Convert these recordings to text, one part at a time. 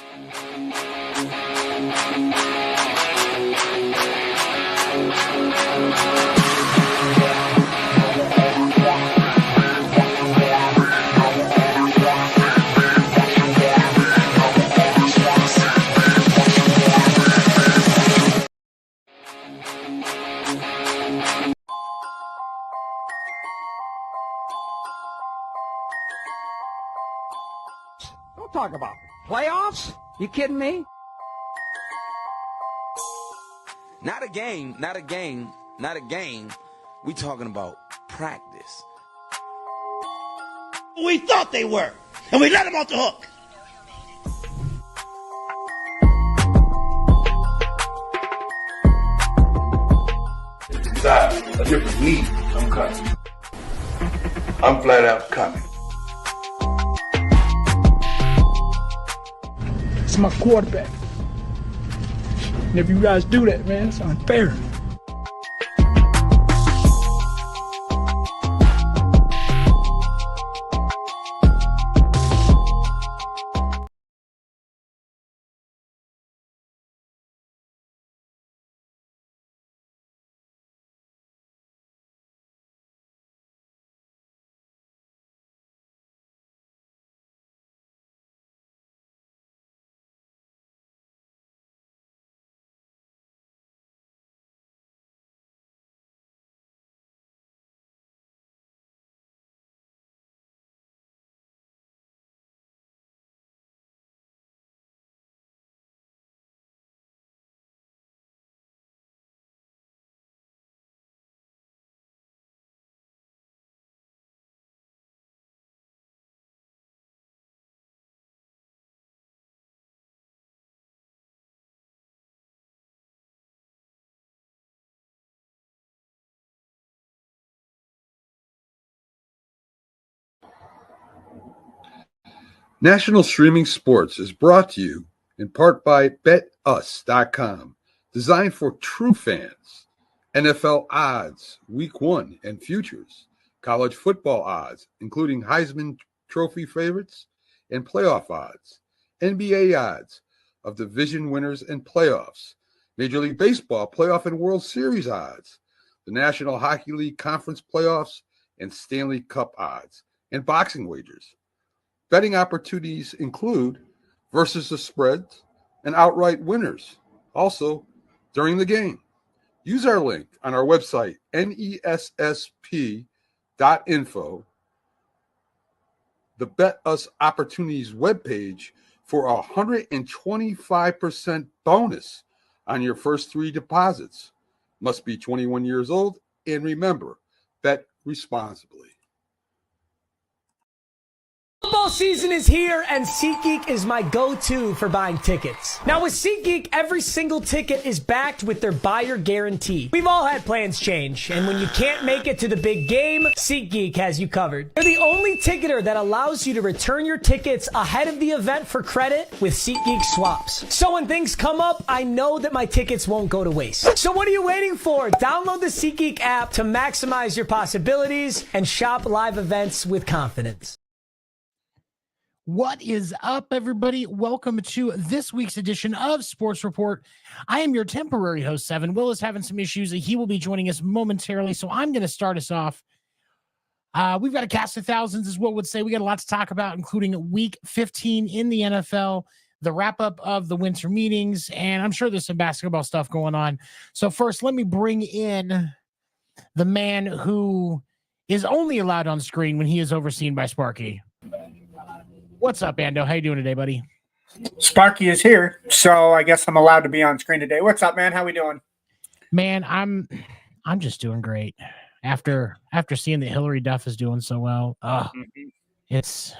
Don't talk about playoffs. You kidding me? Not a game, not a game, not a game. We talking about practice. We thought they were, and we let them off the hook. Inside a different league, I'm coming. I'm flat out coming. It's my quarterback. And if you guys do that, man, it's unfair. National Streaming Sports is brought to you in part by BetUs.com, designed for true fans. NFL odds, Week 1 and futures, college football odds, including Heisman Trophy favorites and playoff odds, NBA odds of division winners and playoffs, Major League Baseball playoff and World Series odds, the National Hockey League Conference playoffs and Stanley Cup odds, and boxing wagers. Betting opportunities include versus the spreads and outright winners, also during the game. Use our link on our website, nessp.info, the Bet Us Opportunities webpage, for a 125% bonus on your first 3 deposits. Must be 21 years old, and remember, bet responsibly. Football season is here, and SeatGeek is my go-to for buying tickets. Now with SeatGeek, every single ticket is backed with their buyer guarantee. We've all had plans change, and when you can't make it to the big game, SeatGeek has you covered. They're the only ticketer that allows you to return your tickets ahead of the event for credit with SeatGeek swaps. So when things come up, I know that my tickets won't go to waste. So what are you waiting for? Download the SeatGeek app to maximize your possibilities and shop live events with confidence. What is up, everybody? Welcome to this week's edition of Sports Report. I am your temporary host, Seven. Will is having some issues. He will be joining us momentarily, so I'm going to start us off. We've got a cast of thousands, as Will would say. We got a lot to talk about, including Week 15 in the NFL, the wrap-up of the winter meetings, and I'm sure there's some basketball stuff going on. So first, let me bring in the man who is only allowed on screen when he is overseen by Sparky. What's up, Ando? How you doing today, buddy? Sparky is here, so I guess I'm allowed to be on screen today. What's up, man? How we doing? Man, I'm just doing great. After seeing that Hillary Duff is doing so well, it's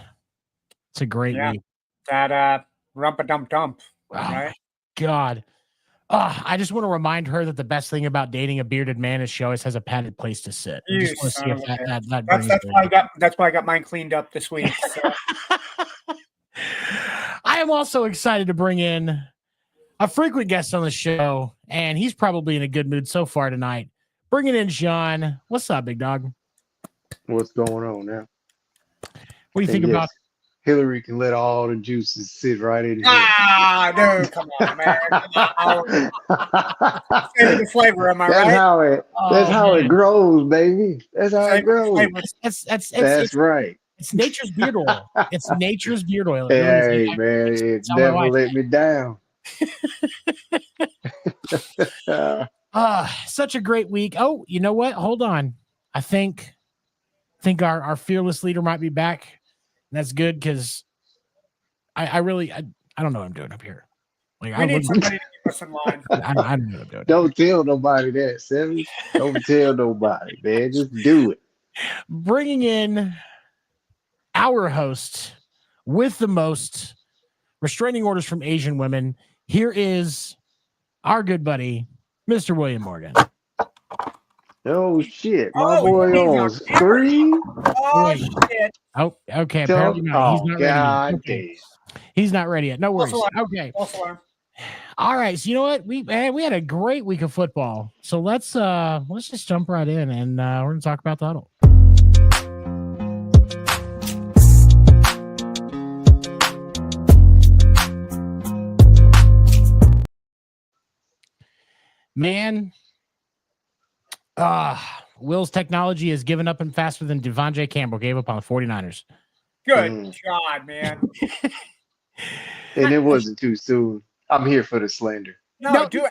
a great week. That rumpa-dump-dump, right? God. I just want to remind her that the best thing about dating a bearded man is she always has a padded place to sit. I just want to see if that's why I got mine cleaned up this week. So. I am also excited to bring in a frequent guest on the show, and he's probably in a good mood so far tonight. Bringing in John. What's up, big dog? What's going on now? What do you think about Hillary can let all the juices sit right in here. Dude, come on, man. Come on. Saving the flavor, am I That's right? how it grows, baby. That's how it grows. That's right. It's nature's beard oil. It's nature's beard oil. Hey, man, it never let me down. Such a great week. Oh, you know what? Hold on. I think our fearless leader might be back. And that's good because I really don't know what I'm doing up here. Like we need somebody to keep us in line. I don't know what I'm doing. Don't tell nobody that, Sammy. Don't tell nobody, man. Just do it. Bringing in our host with the most restraining orders from Asian women. Here is our good buddy, Mr. William Morgan. Oh shit, my boy on screen. Oh shit. Oh, okay. Apparently not. He's not ready. Okay. He's not ready yet. No worries. Okay. All right. So you know what? We had a great week of football. So let's just jump right in and we're gonna talk about the huddle. Man, Will's technology has given up and faster than Devontae Campbell gave up on the 49ers. Good God, man. And it wasn't too soon. I'm here for the slander. No, dude,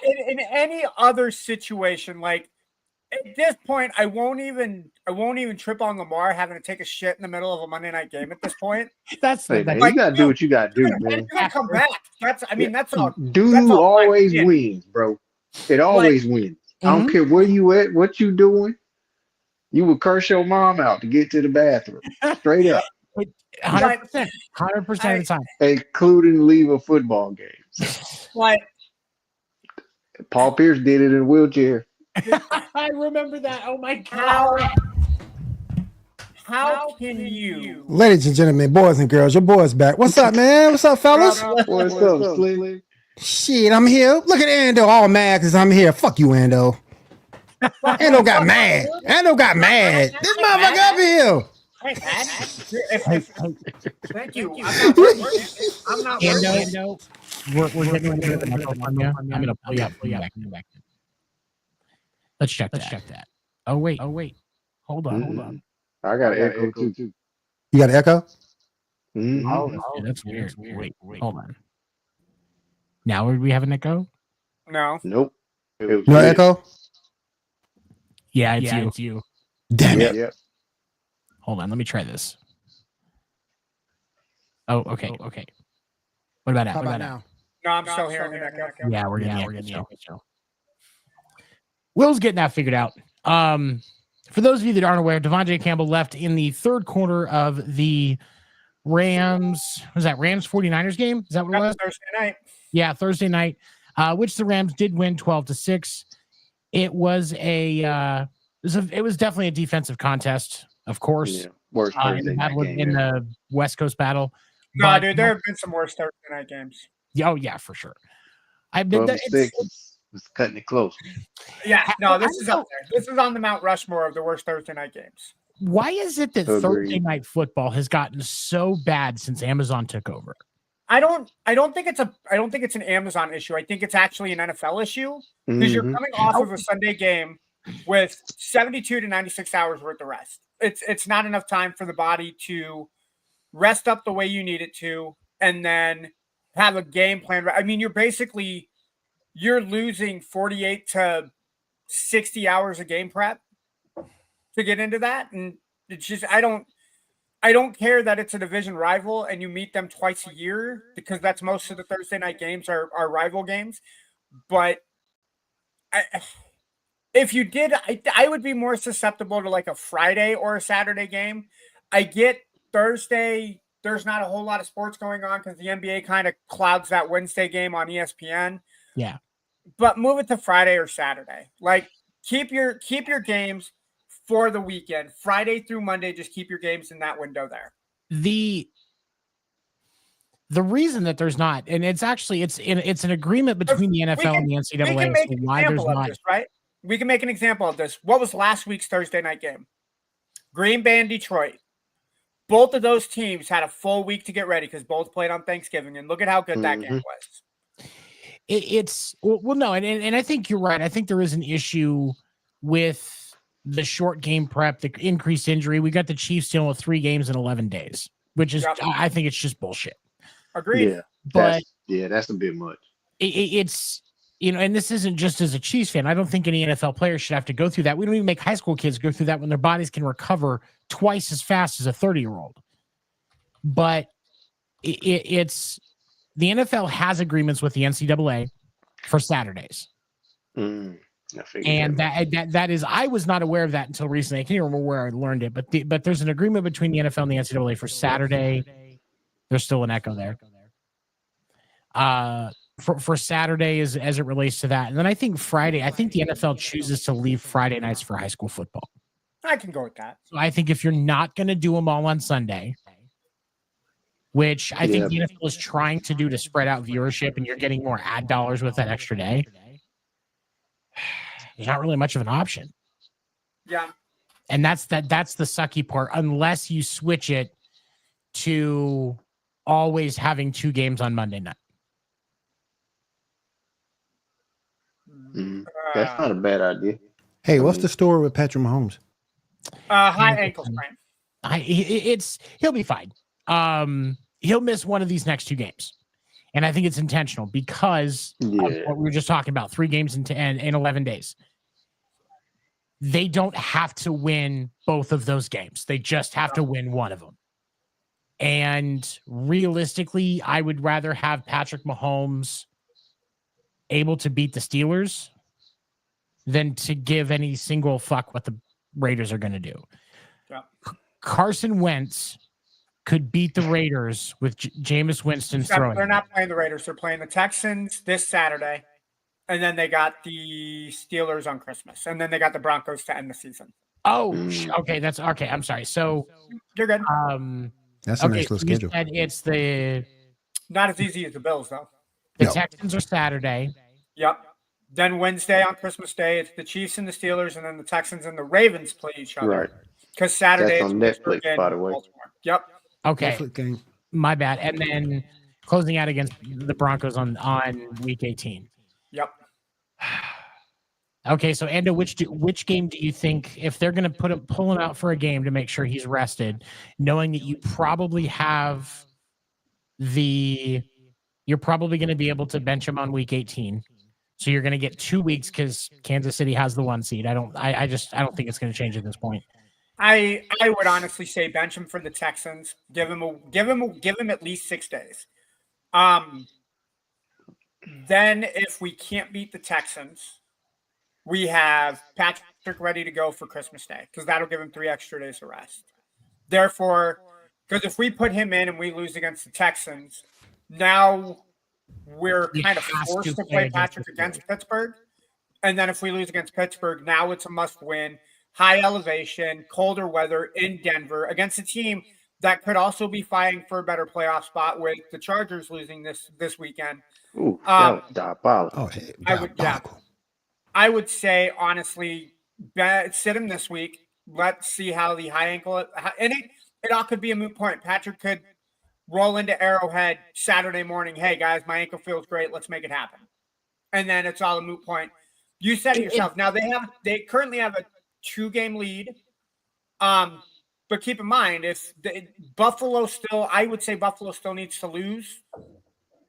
in any other situation, like at this point, I won't even trip on Lamar having to take a shit in the middle of a Monday night game at this point. You gotta do what you gotta do, man. It's gonna come back. That's all. Dude always wins, bro. It always wins. I don't care where you at, what you doing. You would curse your mom out to get to the bathroom. Straight up. 100%. 100% of the time. Including leave a football games. Like Paul Pierce did it in a wheelchair. I remember that. Oh my God. How can you? Ladies and gentlemen, boys and girls, your boy's back. What's up, man? What's up, fellas? What's up, Slick? Shit, I'm here. Look at Ando all mad because I'm here. Fuck you, Ando. Ando got mad. Ando got mad. This motherfucker up here. Thank you. I'm not Ando. We're getting an echo from you. I'm gonna pull you back. Let's check that. Oh wait. Hold on. I got an echo too. You got an echo? Mm-hmm. Oh, that's weird. Wait. Hold on. Now we have an echo? No. Nope. No echo? Yeah, it's you. Damn it. Yep. Hold on, let me try this. Oh, okay. What about now? How about now? No, I'm still hearing an echo. Yeah, we're getting the echo. Will's getting that figured out. For those of you that aren't aware, Devontae Campbell left in the third quarter of the Rams 49ers game? Is that what it was? Thursday night. Yeah, Thursday night, which the Rams did win 12-6. It was it was definitely a defensive contest, of course. Yeah. Worst Thursday night game in the West Coast battle. No, dude, there have been some worse Thursday night games. Oh yeah, for sure. Was cutting it close. Yeah, no, this is up there. This is on the Mount Rushmore of the worst Thursday night games. Why is it that Thursday night football has gotten so bad since Amazon took over? I don't think it's an Amazon issue. I think it's actually an NFL issue because you're coming off of a Sunday game with 72 to 96 hours worth of rest. It's not enough time for the body to rest up the way you need it to, and then have a game plan. I mean, you're losing 48 to 60 hours of game prep to get into that. And it's just, I don't care that it's a division rival and you meet them twice a year because that's most of the Thursday night games are rival games. But if you did, I would be more susceptible to like a Friday or a Saturday game. I get Thursday. There's not a whole lot of sports going on because the NBA kind of clouds that Wednesday game on ESPN. Yeah. But move it to Friday or Saturday. Like keep your games for the weekend. Friday through Monday, just keep your games in that window there. The reason that there's not, and it's actually it's an agreement between the NFL and the NCAA as to why there's not. Right? We can make an example of this. What was last week's Thursday night game? Green Bay and Detroit. both of those teams had a full week to get ready because both played on Thanksgiving, and look at how good that game was. It's no, and I think you're right. I think there is an issue with the short game prep, the increased injury. We got the Chiefs dealing with 3 games in 11 days, which is I think it's just bullshit. Agreed. Yeah, but that's a bit much. It's and this isn't just as a Chiefs fan. I don't think any NFL player should have to go through that. We don't even make high school kids go through that when their bodies can recover twice as fast as a 30-year-old. But it's the NFL has agreements with the NCAA for Saturdays. And that is, I was not aware of that until recently. I can't even remember where I learned it, but there's an agreement between the NFL and the NCAA for Saturday. There's still an echo there. For Saturday as it relates to that. And then I think Friday, I think the NFL chooses to leave Friday nights for high school football. I can go with that. So I think if you're not going to do them all on Sunday, which I think the NFL is trying to do to spread out viewership, and you're getting more ad dollars with that extra day, there's not really much of an option. Yeah. And that's the sucky part, unless you switch it to always having 2 games on Monday night. That's not a bad idea. Hey, what's the story with Patrick Mahomes? High ankle sprain. He'll be fine. He'll miss one of these next 2 games. And I think it's intentional because of what we were just talking about, 3 games in 11 days. They don't have to win both of those games. They just have to win one of them. And realistically, I would rather have Patrick Mahomes able to beat the Steelers than to give any single fuck what the Raiders are going to do. Yeah. Carson Wentz could beat the Raiders with Jameis Winston throwing. They're not playing the Raiders. They're playing the Texans this Saturday. And then they got the Steelers on Christmas. And then they got the Broncos to end the season. Oh, okay. That's okay. I'm sorry. So you're good. That's a nice little schedule. It's the not as easy as the Bills, though. The Texans are Saturday. Yep. Then Wednesday on Christmas Day, it's the Chiefs and the Steelers, and then the Texans and the Ravens play each other. Right. Because Saturday that's on Netflix, by the way. Baltimore. Yep. Okay. My bad. And then closing out against the Broncos on week 18. Yep. Okay, so Ando, which game do you think, if they're going to pull him out for a game to make sure he's rested, knowing that you probably have you're probably going to be able to bench him on week 18. So you're going to get 2 weeks because Kansas City has the 1 seed. I don't think it's going to change at this point. I would honestly say bench him for the Texans. Give him at least 6 days. Then if we can't beat the Texans, we have Patrick ready to go for Christmas Day because that'll give him 3 extra days of rest. Therefore, because if we put him in and we lose against the Texans, now we're kind of forced to play Patrick against Pittsburgh. And then if we lose against Pittsburgh, now it's a must-win. High elevation, colder weather in Denver against a team that could also be fighting for a better playoff spot with the Chargers losing this weekend. Ooh, that was diabolical. Oh, hey, diabolical. I would say, honestly, sit him this week. Let's see how the high ankle – and it all could be a moot point. Patrick could roll into Arrowhead Saturday morning. Hey, guys, my ankle feels great. Let's make it happen. And then it's all a moot point. You said it yourself. Now, they currently have a 2-game lead. But keep in mind, I would say Buffalo still needs to lose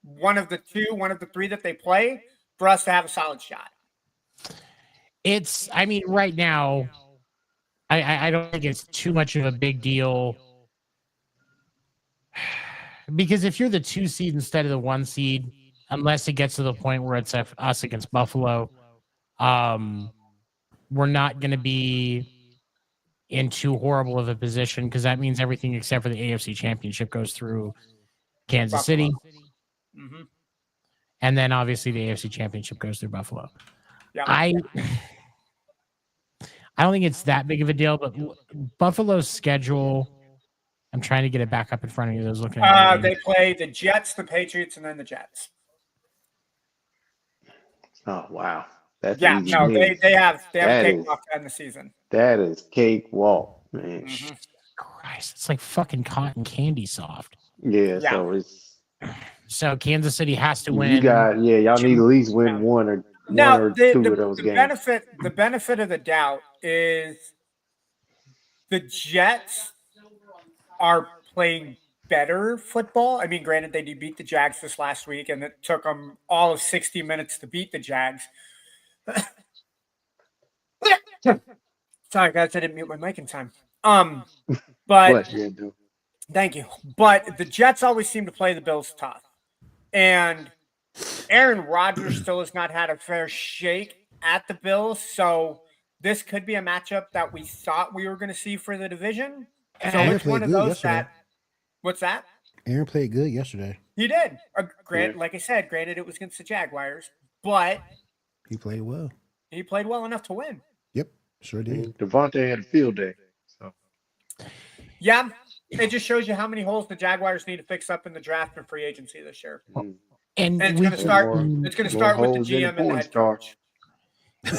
one of the 3 that they play for us to have a solid shot. Right now, I don't think it's too much of a big deal because if you're the 2 seed instead of the 1 seed, unless it gets to the point where it's us against Buffalo, we're not going to be in too horrible of a position because that means everything except for the AFC Championship goes through Kansas City. Mm-hmm. And then obviously the AFC Championship goes through Buffalo. Yeah. I don't think it's that big of a deal, but Buffalo's schedule, I'm trying to get it back up in front of you. Those looking at they play the Jets, the Patriots, and then the Jets. Oh, wow. That's they have a cakewalk to end the season. That is cakewalk, man. Mm-hmm. Christ, it's like fucking cotton candy soft. Yeah, so it's So Kansas City has to win. y'all need to at least win one or two of those games. The benefit of the doubt is the Jets are playing better football. I mean, granted, they did beat the Jags this last week, and it took them all of 60 minutes to beat the Jags. Sorry, guys, I didn't mute my mic in time. But thank you. But the Jets always seem to play the Bills tough, and Aaron Rodgers still has not had a fair shake at the Bills, so this could be a matchup that we thought we were going to see for the division. So it's one of those that. What's that? Aaron played good yesterday. He did. Like I said, granted it was against the Jaguars, but he played well. He played well enough to win. Yep, sure did. Devontae had a field day. So. Yeah, it just shows you how many holes the Jaguars need to fix up in the draft and free agency this year. And it's going to start. It's going to start with the GM and the head coach.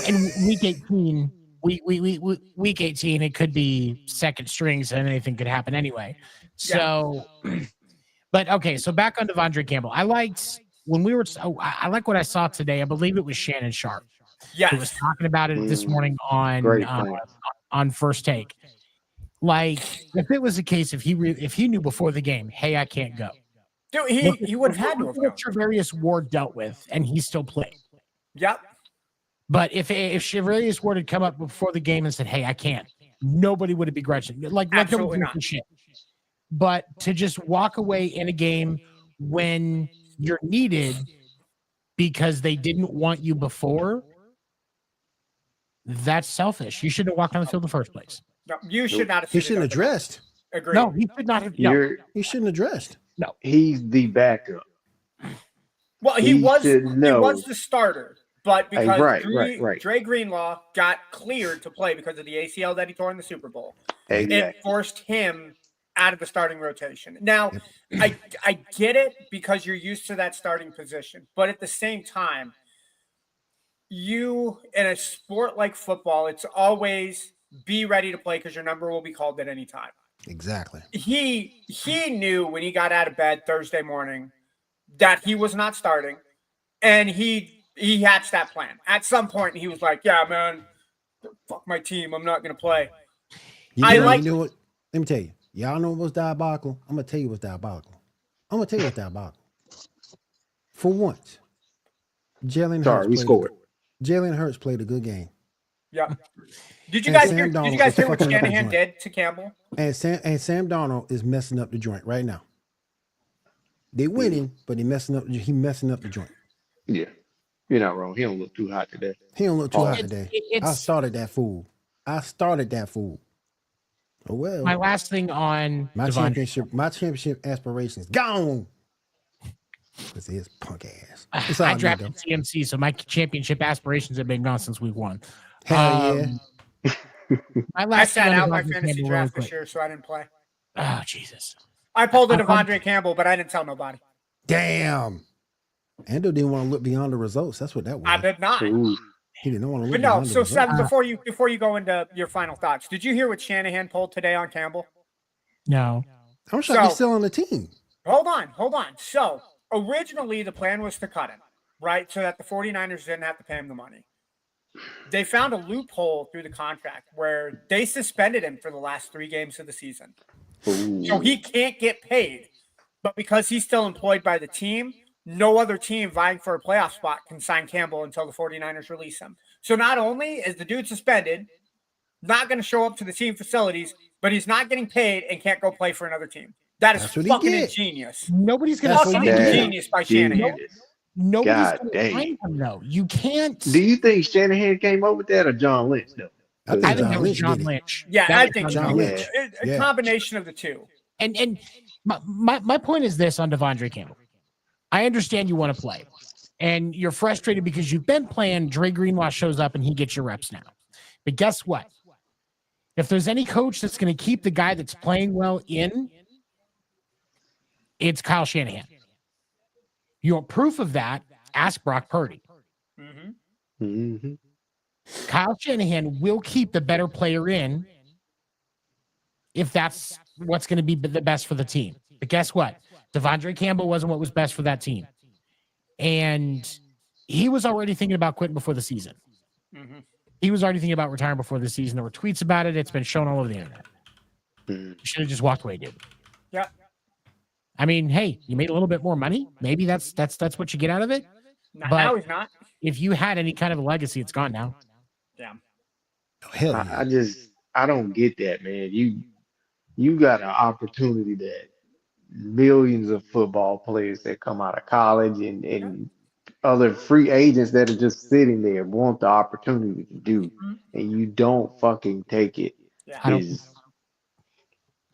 And week 18, week 18, it could be second strings, and anything could happen anyway. So, but okay. So back on Devondre Campbell, I liked when we were. I like what I saw today. I believe it was Shannon Sharp. Yeah, who was talking about it this morning on First Take. Like, if it was a case, if he knew before the game, hey, I can't go. Dude, he would have had to have gone. Trevarius Ward dealt with, and he still played. Yep. But if Trevarius Ward had come up before the game and said, hey, I can't, nobody would have begrudged him. Like absolutely not. Shit. But to just walk away in a game when you're needed because they didn't want you before, that's selfish. You shouldn't have walked on the field in the first place. No, you should not have. He shouldn't have dressed. Agreed. No, he should not have. No. He shouldn't have dressed. No, he's the backup. Well, he was the starter, but because Dre Greenlaw got cleared to play because of the ACL that he tore in the Super Bowl, it forced him out of the starting rotation. Now, I get it because you're used to that starting position, but at the same time, you in a sport like football, it's always be ready to play because your number will be called at any time. Exactly. He knew when he got out of bed Thursday morning that he was not starting, and he hatched that plan. At some point, he was like, "Yeah, man, fuck my team. I'm not going to play." You know what? Let me tell you. Y'all know what's diabolical? I'm going to tell you what's diabolical. For once, Jalen Hurts played a good game. Yeah. Did you guys hear what Shanahan did to Campbell? And Sam Darnold is messing up the joint right now. They winning, but he messing up the joint. Yeah. You're not wrong. He don't look too hot today. I started that fool. Oh well. My last thing on my championship aspirations gone. Because his punk ass. I drafted CMC, so my championship aspirations have been gone since week 1. Hell yeah. I sat out my fantasy draft this year, so I didn't play. Oh, Jesus. I pulled a Devondre Campbell, but I didn't tell nobody. Damn. Ando didn't want to look beyond the results. That's what that was. I did not. Ooh. He didn't want to look beyond the results. Seth, before you go into your final thoughts, did you hear what Shanahan pulled today on Campbell? No. I'm sure he's still on the team. Hold on. So, originally the plan was to cut him, right? So that the 49ers didn't have to pay him the money. They found a loophole through the contract where they suspended him for the last 3 games of the season. Ooh. So he can't get paid. But because he's still employed by the team, no other team vying for a playoff spot can sign Campbell until the 49ers release him. So not only is the dude suspended, not going to show up to the team facilities, but he's not getting paid and can't go play for another team. That is fucking ingenious. Nobody's going to fucking ingenious by Shanahan. Nobody's going to find him, though. You can't. Do you think Shanahan came up with that or John Lynch, though? I think that was John Lynch. Yeah, I think John Lynch. A combination of the two. And my point is this on Devondre Campbell. I understand you want to play, and you're frustrated because you've been playing. Dre Greenlaw shows up, and he gets your reps now. But guess what? If there's any coach that's going to keep the guy that's playing well in, it's Kyle Shanahan. You want proof of that? Ask Brock Purdy. Mm-hmm. Mm-hmm. Kyle Shanahan will keep the better player in if that's what's going to be the best for the team. But guess what? Devondre Campbell wasn't what was best for that team. And he was already thinking about quitting before the season. Mm-hmm. He was already thinking about retiring before the season. There were tweets about it. It's been shown all over the internet. You should have just walked away, dude. Yeah. I mean, hey, you made a little bit more money. Maybe that's what you get out of it. Not But now he's not. if you had any kind of a legacy, it's gone now. Yeah. Oh, hell yeah. I don't get that, man. You got an opportunity that millions of football players that come out of college and other free agents that are just sitting there want the opportunity to do, and you don't fucking take it. Yeah.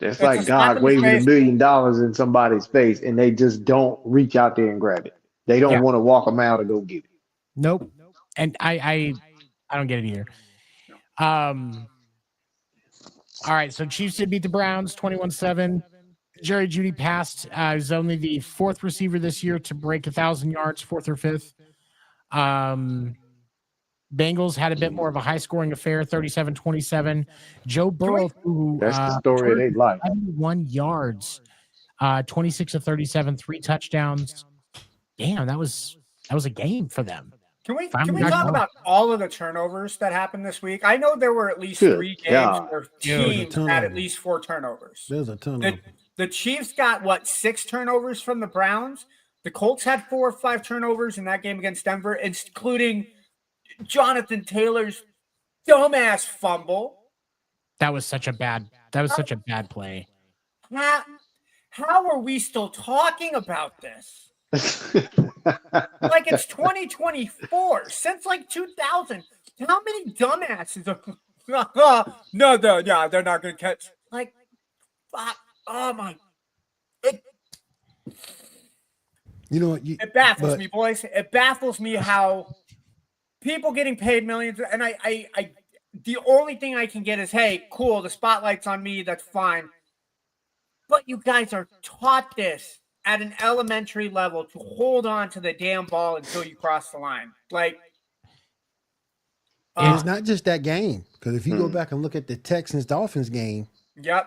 That's It's like a slap God in the waving face. $1 million in somebody's face, and they just don't reach out there and grab it. They don't want to walk them out or go get it. Nope. And I don't get it either. All right, so Chiefs did beat the Browns 21-7. Jerry Jeudy passed. He's only the fourth receiver this year to break 1,000 yards, fourth or fifth. Bengals had a bit more of a high-scoring affair, 37-27. Joe Burrow, who That's the story of their life. 71 yards, 26 of 37, 3 touchdowns. Damn, that was a game for them. Can we talk about all of the turnovers that happened this week? I know there were at least 3 games where teams had at least 4 turnovers. There's a ton of The Chiefs got 6 turnovers from the Browns. The Colts had 4 or 5 turnovers in that game against Denver, including Jonathan Taylor's dumbass fumble. That was such a bad play. How are we still talking about this? Like it's 2024. Since 2000. How many dumbasses are they're not gonna catch. Fuck. Oh my. You know what? It baffles me, boys. It baffles me how people getting paid millions, and I the only thing I can get is, hey, cool, the spotlight's on me, that's fine. But you guys are taught this at an elementary level to hold on to the damn ball until you cross the line. And it's not just that game, because if you go back and look at the Texans-Dolphins game. Yep.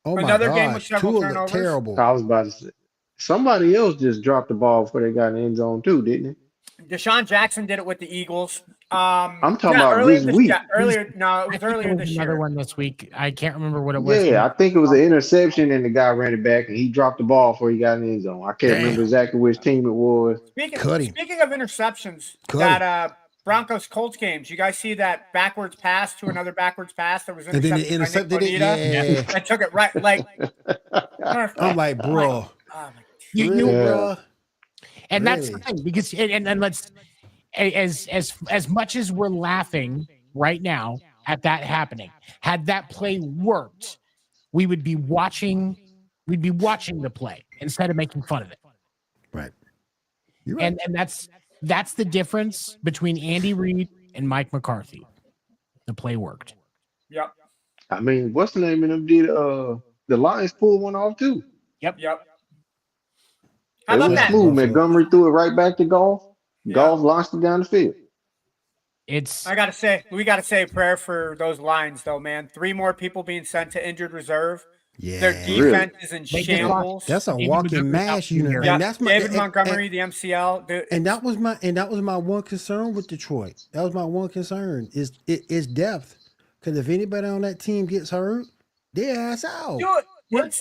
Oh Another my game with gosh, several Tua turnovers. looked terrible. I was about to say, somebody else just dropped the ball before they got in the end zone too, didn't it? Deshaun Jackson did it with the Eagles. I'm talking about this week. It was earlier this year. Another one this week. I can't remember what it was. Yeah, I think it was an interception, and the guy ran it back, and he dropped the ball before he got in the end zone. I can't remember exactly which team it was. Speaking of interceptions, that Broncos Colts games, you guys see that backwards pass to another backwards pass that was intercepted? And then they intercepted it. Yeah. I took it right. I'm like, bro. Bro. And that's the thing, because and let's as much as we're laughing right now at that happening, had that play worked, we would be watching the play instead of making fun of it. Right. You're right. And that's the difference between Andy Reid and Mike McCarthy. The play worked. Yep. I mean, what's the name of them? Did the Lions pull one off too? Yep. How about that? Smooth. Montgomery threw it right back to Golf. Yeah. Golf launched it down the field. We gotta say a prayer for those Lions, though, man. 3 more people being sent to injured reserve. Yeah, their defense is in shambles. That's a walking mash unit. Yeah, and that's David Montgomery, the MCL. And that was my one concern with Detroit. That was my one concern is depth. Because if anybody on that team gets hurt, they're ass out. Dude,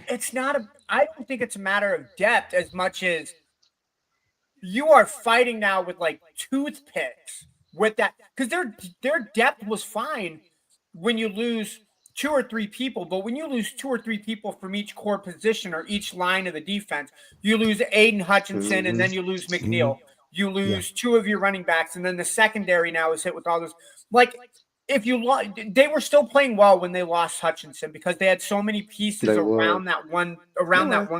it's not I don't think it's a matter of depth as much as you are fighting now with toothpicks with that, because their depth was fine when you lose 2 or 3 people, but when you lose 2 or 3 people from each core position or each line of the defense, you lose Aiden Hutchinson and then you lose McNeil. You lose 2 of your running backs, and then the secondary now is hit with all this. If you lost, they were still playing well when they lost Hutchinson because they had so many pieces around that one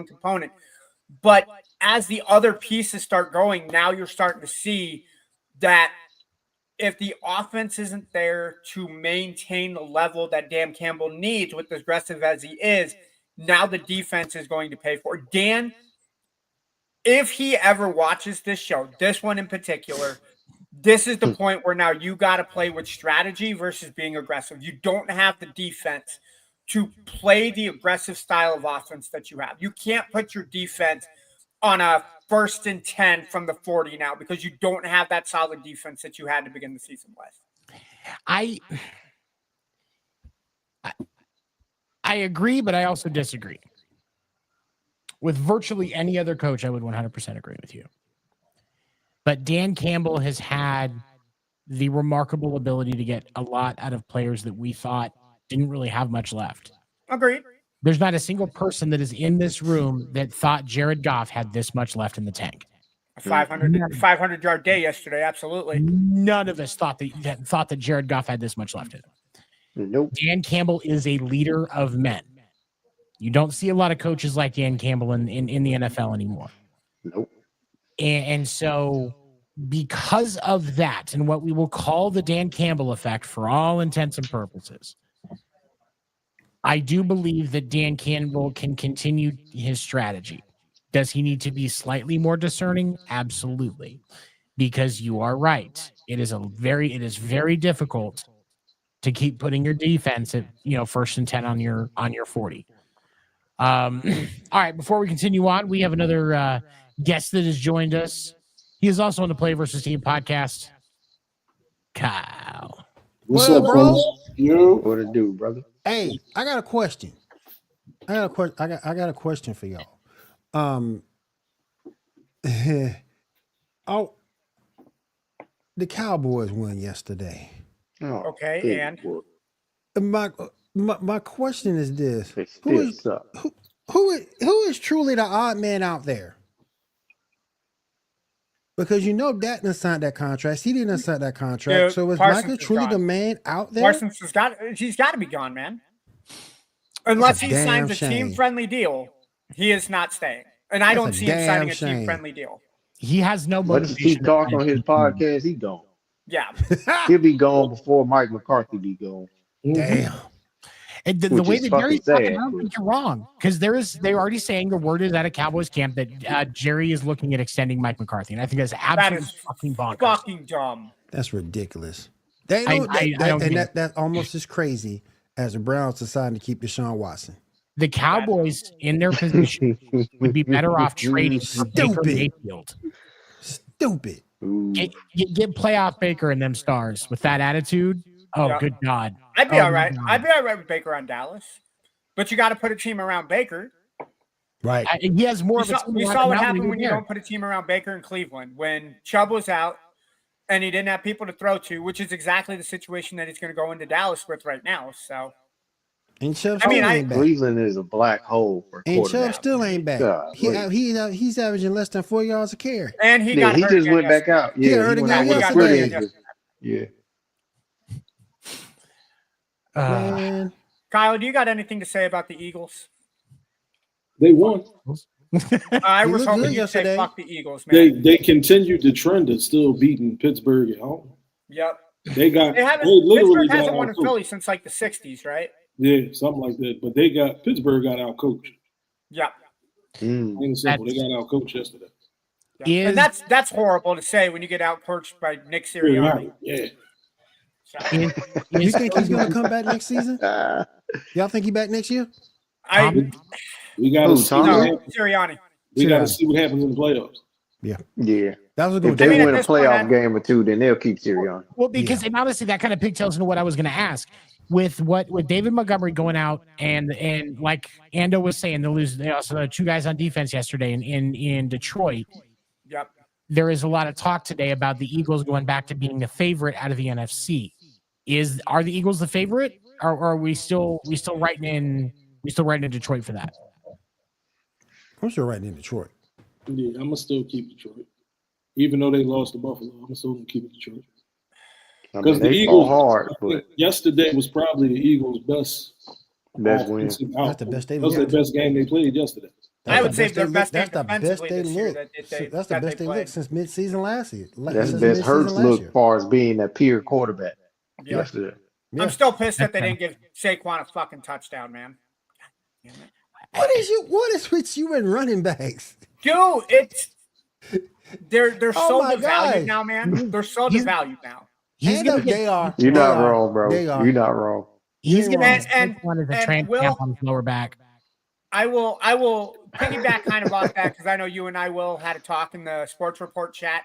component. But as the other pieces start going, now you're starting to see that if the offense isn't there to maintain the level that Dan Campbell needs, with as aggressive as he is, now the defense is going to pay for it. Dan, if he ever watches this show, this one in particular, this is the point where now you got to play with strategy versus being aggressive. You don't have the defense to play the aggressive style of offense that you have. You can't put your defense on a 1st and 10 from the 40 now because you don't have that solid defense that you had to begin the season with. I agree, but I also disagree. With virtually any other coach, I would 100% agree with you. But Dan Campbell has had the remarkable ability to get a lot out of players that we thought didn't really have much left. Agreed. There's not a single person that is in this room that thought Jared Goff had this much left in the tank. A 500-yard day yesterday, absolutely. None of us thought that Jared Goff had this much left in him. Nope. Dan Campbell is a leader of men. You don't see a lot of coaches like Dan Campbell in the NFL anymore. Nope. And so because of that and what we will call the Dan Campbell effect for all intents and purposes, I do believe that Dan Campbell can continue his strategy. Does he need to be slightly more discerning? Absolutely. Because you are right. It is very difficult to keep putting your defense at 1st and 10 on your 40. All right, before we continue on, we have another guest that has joined us. He is also on the Play versus Team podcast. Kyle. What's up, bro? Yo, what it do, brother? Hey, I got a question. I got a question for y'all. The Cowboys won yesterday. Oh, okay, and my question is this: they still suck. Who is truly the odd man out there? Because Dak didn't sign that contract. He didn't sign that contract. Dude, so is Parsons Michael is truly gone. the man out there? Parsons he's got to be gone, man. Unless he That's a signs a damn shame. team-friendly deal, he is not staying. And I don't That's a see him damn signing a shame. teamfriendly deal. He has no But if motivation. he talk on his podcast, he gone. Yeah. He'll be gone before Mike McCarthy be gone. Damn. And the Which way is that fucking Jerry's talking, I sad. don't think you're wrong. Because they're already saying the word is at a Cowboys camp that Jerry is looking at extending Mike McCarthy. And I think that's That absolutely is fucking bonkers. fucking dumb. That's ridiculous. They I know don't get it. that's almost as crazy as the Browns deciding to keep Deshaun Watson. The Cowboys in their position would be better off trading for Baker Stupid. Mayfield. Stupid. Get playoff Baker and them stars with that attitude. Oh, Yeah. good God. I'd be Oh, all right. my God. I'd be all right with Baker on Dallas. But you got to put a team around Baker. Right. He has more of a team We around saw him what now than happened he when did you there. don't put a team around Baker in Cleveland. When Chubb was out and he didn't have people to throw to, which is exactly the situation that he's going to go into Dallas with right now. So, And Chubb I mean, still I- ain't back. Cleveland is a black hole for And Chubb quarterback. still ain't back. God, He's averaging less than 4 yards a carry. and he Yeah, got he hurt just again went back yesterday. out. Yeah, hurt he went again out with a yesterday. foot injury. Yeah. Man, Kyle, do you got anything to say about the Eagles? They won. I He was looked hoping good you'd yesterday. say fuck the Eagles, man. They continued the trend of still beating Pittsburgh at home. Yep. They got They haven't. literally Pittsburgh got hasn't won in out-coached. Philly since like the '60s, right? Yeah, something like that. But Pittsburgh got out coached. Yep. Mm. Plain and simple. They got out coached yesterday. And that's horrible to say when you get out coached by Nick Sirianni. Yeah. you think he's going to come back next season? Y'all think he back next year? We got to see Tom? what No, happens. Sirianni. We got to see what happens in the playoffs. Yeah. Yeah. That was a If good they mean, at win a this point, playoff game or two, then they'll keep Sirianni. Well, because and honestly, that kind of pigtails into what I was going to ask. With David Montgomery going out and like Ando was saying, they also had 2 guys on defense yesterday in Detroit. Yep. There is a lot of talk today about the Eagles going back to being the favorite out of the NFC. Are the Eagles the favorite, or are we still writing in Detroit for that? I'm still writing in Detroit. Yeah, I'm going to still keep Detroit. Even though they lost to Buffalo, I'm still going to keep Detroit. I Because mean, the they fall Eagles, hard, I think but yesterday was probably the Eagles' best win. offensive That's the output. best they That was the looked. best game they played yesterday. I would say their best game That's the best defensively they this year looked. That's the best they played. looked since midseason last year. That's Since best midseason Hurts last look year. as far as being a pure quarterback Yeah. yesterday. Yeah. I'm still pissed that they didn't give Saquon a fucking touchdown, man. What is with you and running backs? Dude, they're Oh so my devalued God. now, man. They're so devalued now. He's And going to they are. You're They not are. wrong, bro. They are. You're not wrong. He's ain't gonna wrong. and one as a tramp Will, on his lower back. I will piggyback kind of off that because I know you and I will had a talk in the Sports Report chat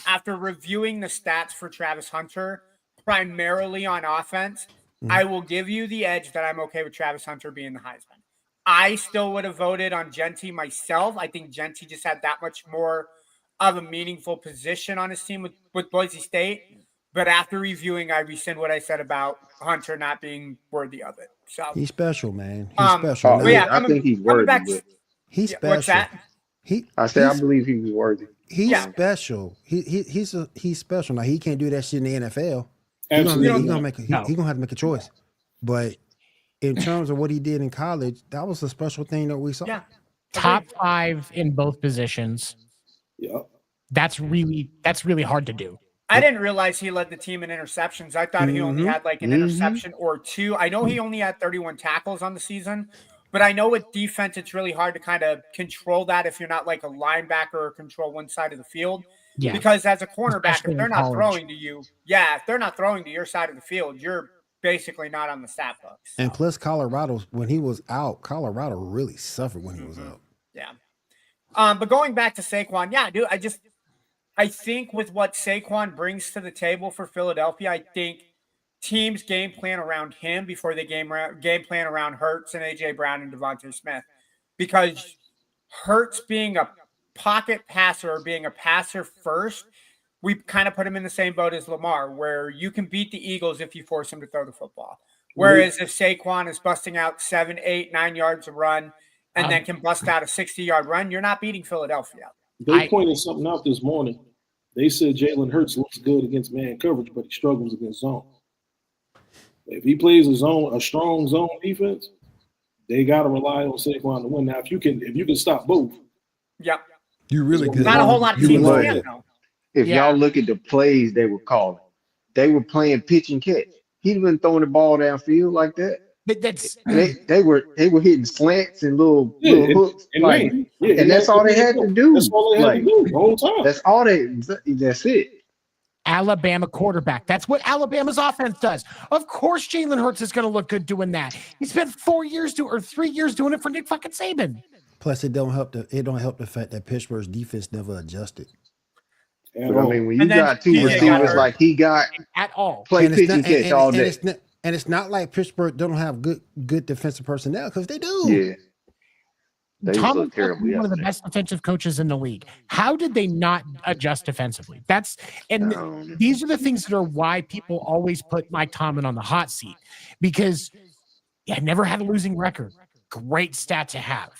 after reviewing the stats for Travis Hunter, primarily on offense. I will give you the edge that I'm okay with Travis Hunter being the Heisman. I still would have voted on Genty myself. I think Genty just had that much more of a meaningful position on his team with Boise State. But after reviewing, I rescind what I said about Hunter not being worthy of it. So He's special, man. He's special. Oh, yeah, I think he's worthy. back, But He's yeah, special. what's that? I said I believe he was worthy. He's special. He's special. Now he can't do that shit in the NFL. Absolutely. He's gonna have to make a choice. But in terms of what he did in college, that was a special thing that we saw. Yeah. Top 5 in both positions. Yep. That's really hard to do. I didn't realize he led the team in interceptions. I thought he only had like an interception or 2. I know he only had 31 tackles on the season, but I know with defense, it's really hard to kind of control that if you're not like a linebacker or control one side of the field. Yeah. Because as a cornerback, Especially if they're in not college. throwing to you, if they're not throwing to your side of the field, you're basically not on the stat books. And plus, Colorado, when he was out, Colorado really suffered when he was out. Yeah. But going back to Saquon, dude, I think with what Saquon brings to the table for Philadelphia, I think teams game plan around him before they game plan around Hurts and A.J. Brown and Devontae Smith. Because Hurts being a pocket passer or being a passer first, we kind of put him in the same boat as Lamar, where you can beat the Eagles if you force him to throw the football. Whereas if Saquon is busting out 7, 8, 9 yards a run and then can bust out a 60-yard run, you're not beating Philadelphia. They pointed something out this morning. They said Jalen Hurts looks good against man coverage, but he struggles against zone. If he plays a strong zone defense, they got to rely on Saquon to win. Now, if you can stop both, you really good. Not a whole lot of teams can, though. If y'all look at the plays they were calling, they were playing pitch and catch. He wasn't throwing the ball downfield like that. But that's they were hitting slants and little hooks, and that's all they had to do. That's all they had to do the whole time. That's it. Alabama quarterback. That's what Alabama's offense does. Of course, Jalen Hurts is going to look good doing that. He spent 3 years doing it for Nick fucking Saban. Plus, it don't help the fact that Pittsburgh's defense never adjusted. But I mean, when you got two receivers like he got at all, play pitch and catch all day. And it's not like Pittsburgh don't have good defensive personnel, because they do. Yeah. They Tom look is terrible one of the best defensive coaches in the league. How did they not adjust defensively? These are the things that are why people always put Mike Tomlin on the hot seat, because never had a losing record. Great stat to have.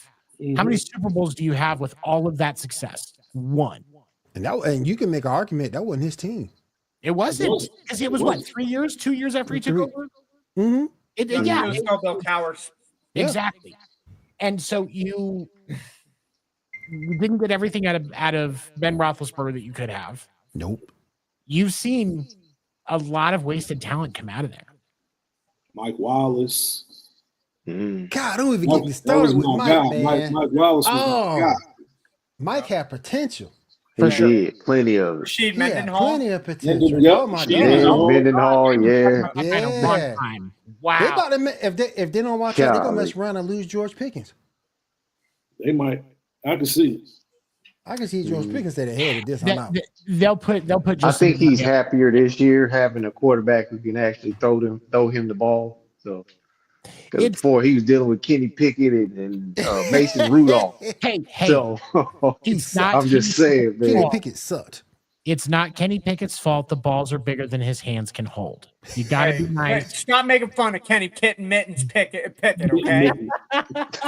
Mm-hmm. How many Super Bowls do you have with all of that success? 1. And you can make an argument that wasn't his team. It wasn't, because it was what, 3 years, 2 years after he took over? Mm-hmm. It was still Bill Cowers. Exactly. And so you didn't get everything out of Ben Roethlisberger that you could have. Nope. You've seen a lot of wasted talent come out of there. Mike Wallace. God, don't even get me started with Mike, man. Mike Wallace was my guy. Mike had potential. He did plenty of it. Rashid Mendenhall. Plenty of potential. Yep. Oh my Yeah, God. Mendenhall, yeah. Wow. They about to, if they don't watch out, they're gonna mess around and lose George Pickens. They might. I can see it. I can see George Pickens at the head of this. I'm out. They'll put. I think he's happier this year having a quarterback who can actually throw him the ball. So, because before he was dealing with Kenny Pickett and Mason Rudolph. Hey. So I'm just saying, man. Kenny Pickett sucked. It's not Kenny Pickett's fault. The balls are bigger than his hands can hold. You got to be nice. Stop making fun of Kenny Kitten Mittens Pickett, okay?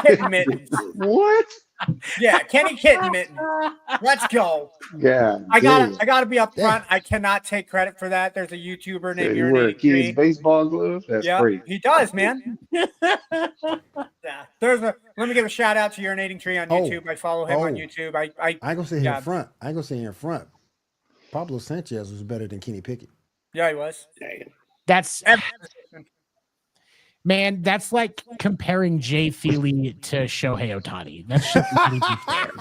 Kitten Mittens. What? Yeah, Kenny Kitten Mittens. Let's go. Yeah. I gotta be up front. I cannot take credit for that. There's a YouTuber named You wear kids' baseball gloves? That's crazy. He does, man. Let me give a shout out to Urinating Tree on YouTube. I follow him on YouTube. I ain't gonna say here in front. I ain't gonna say here in front. Pablo Sanchez was better than Kenny Pickett. Yeah, he was. That's like comparing Jay Feely to Shohei Ohtani. That's just not even fair.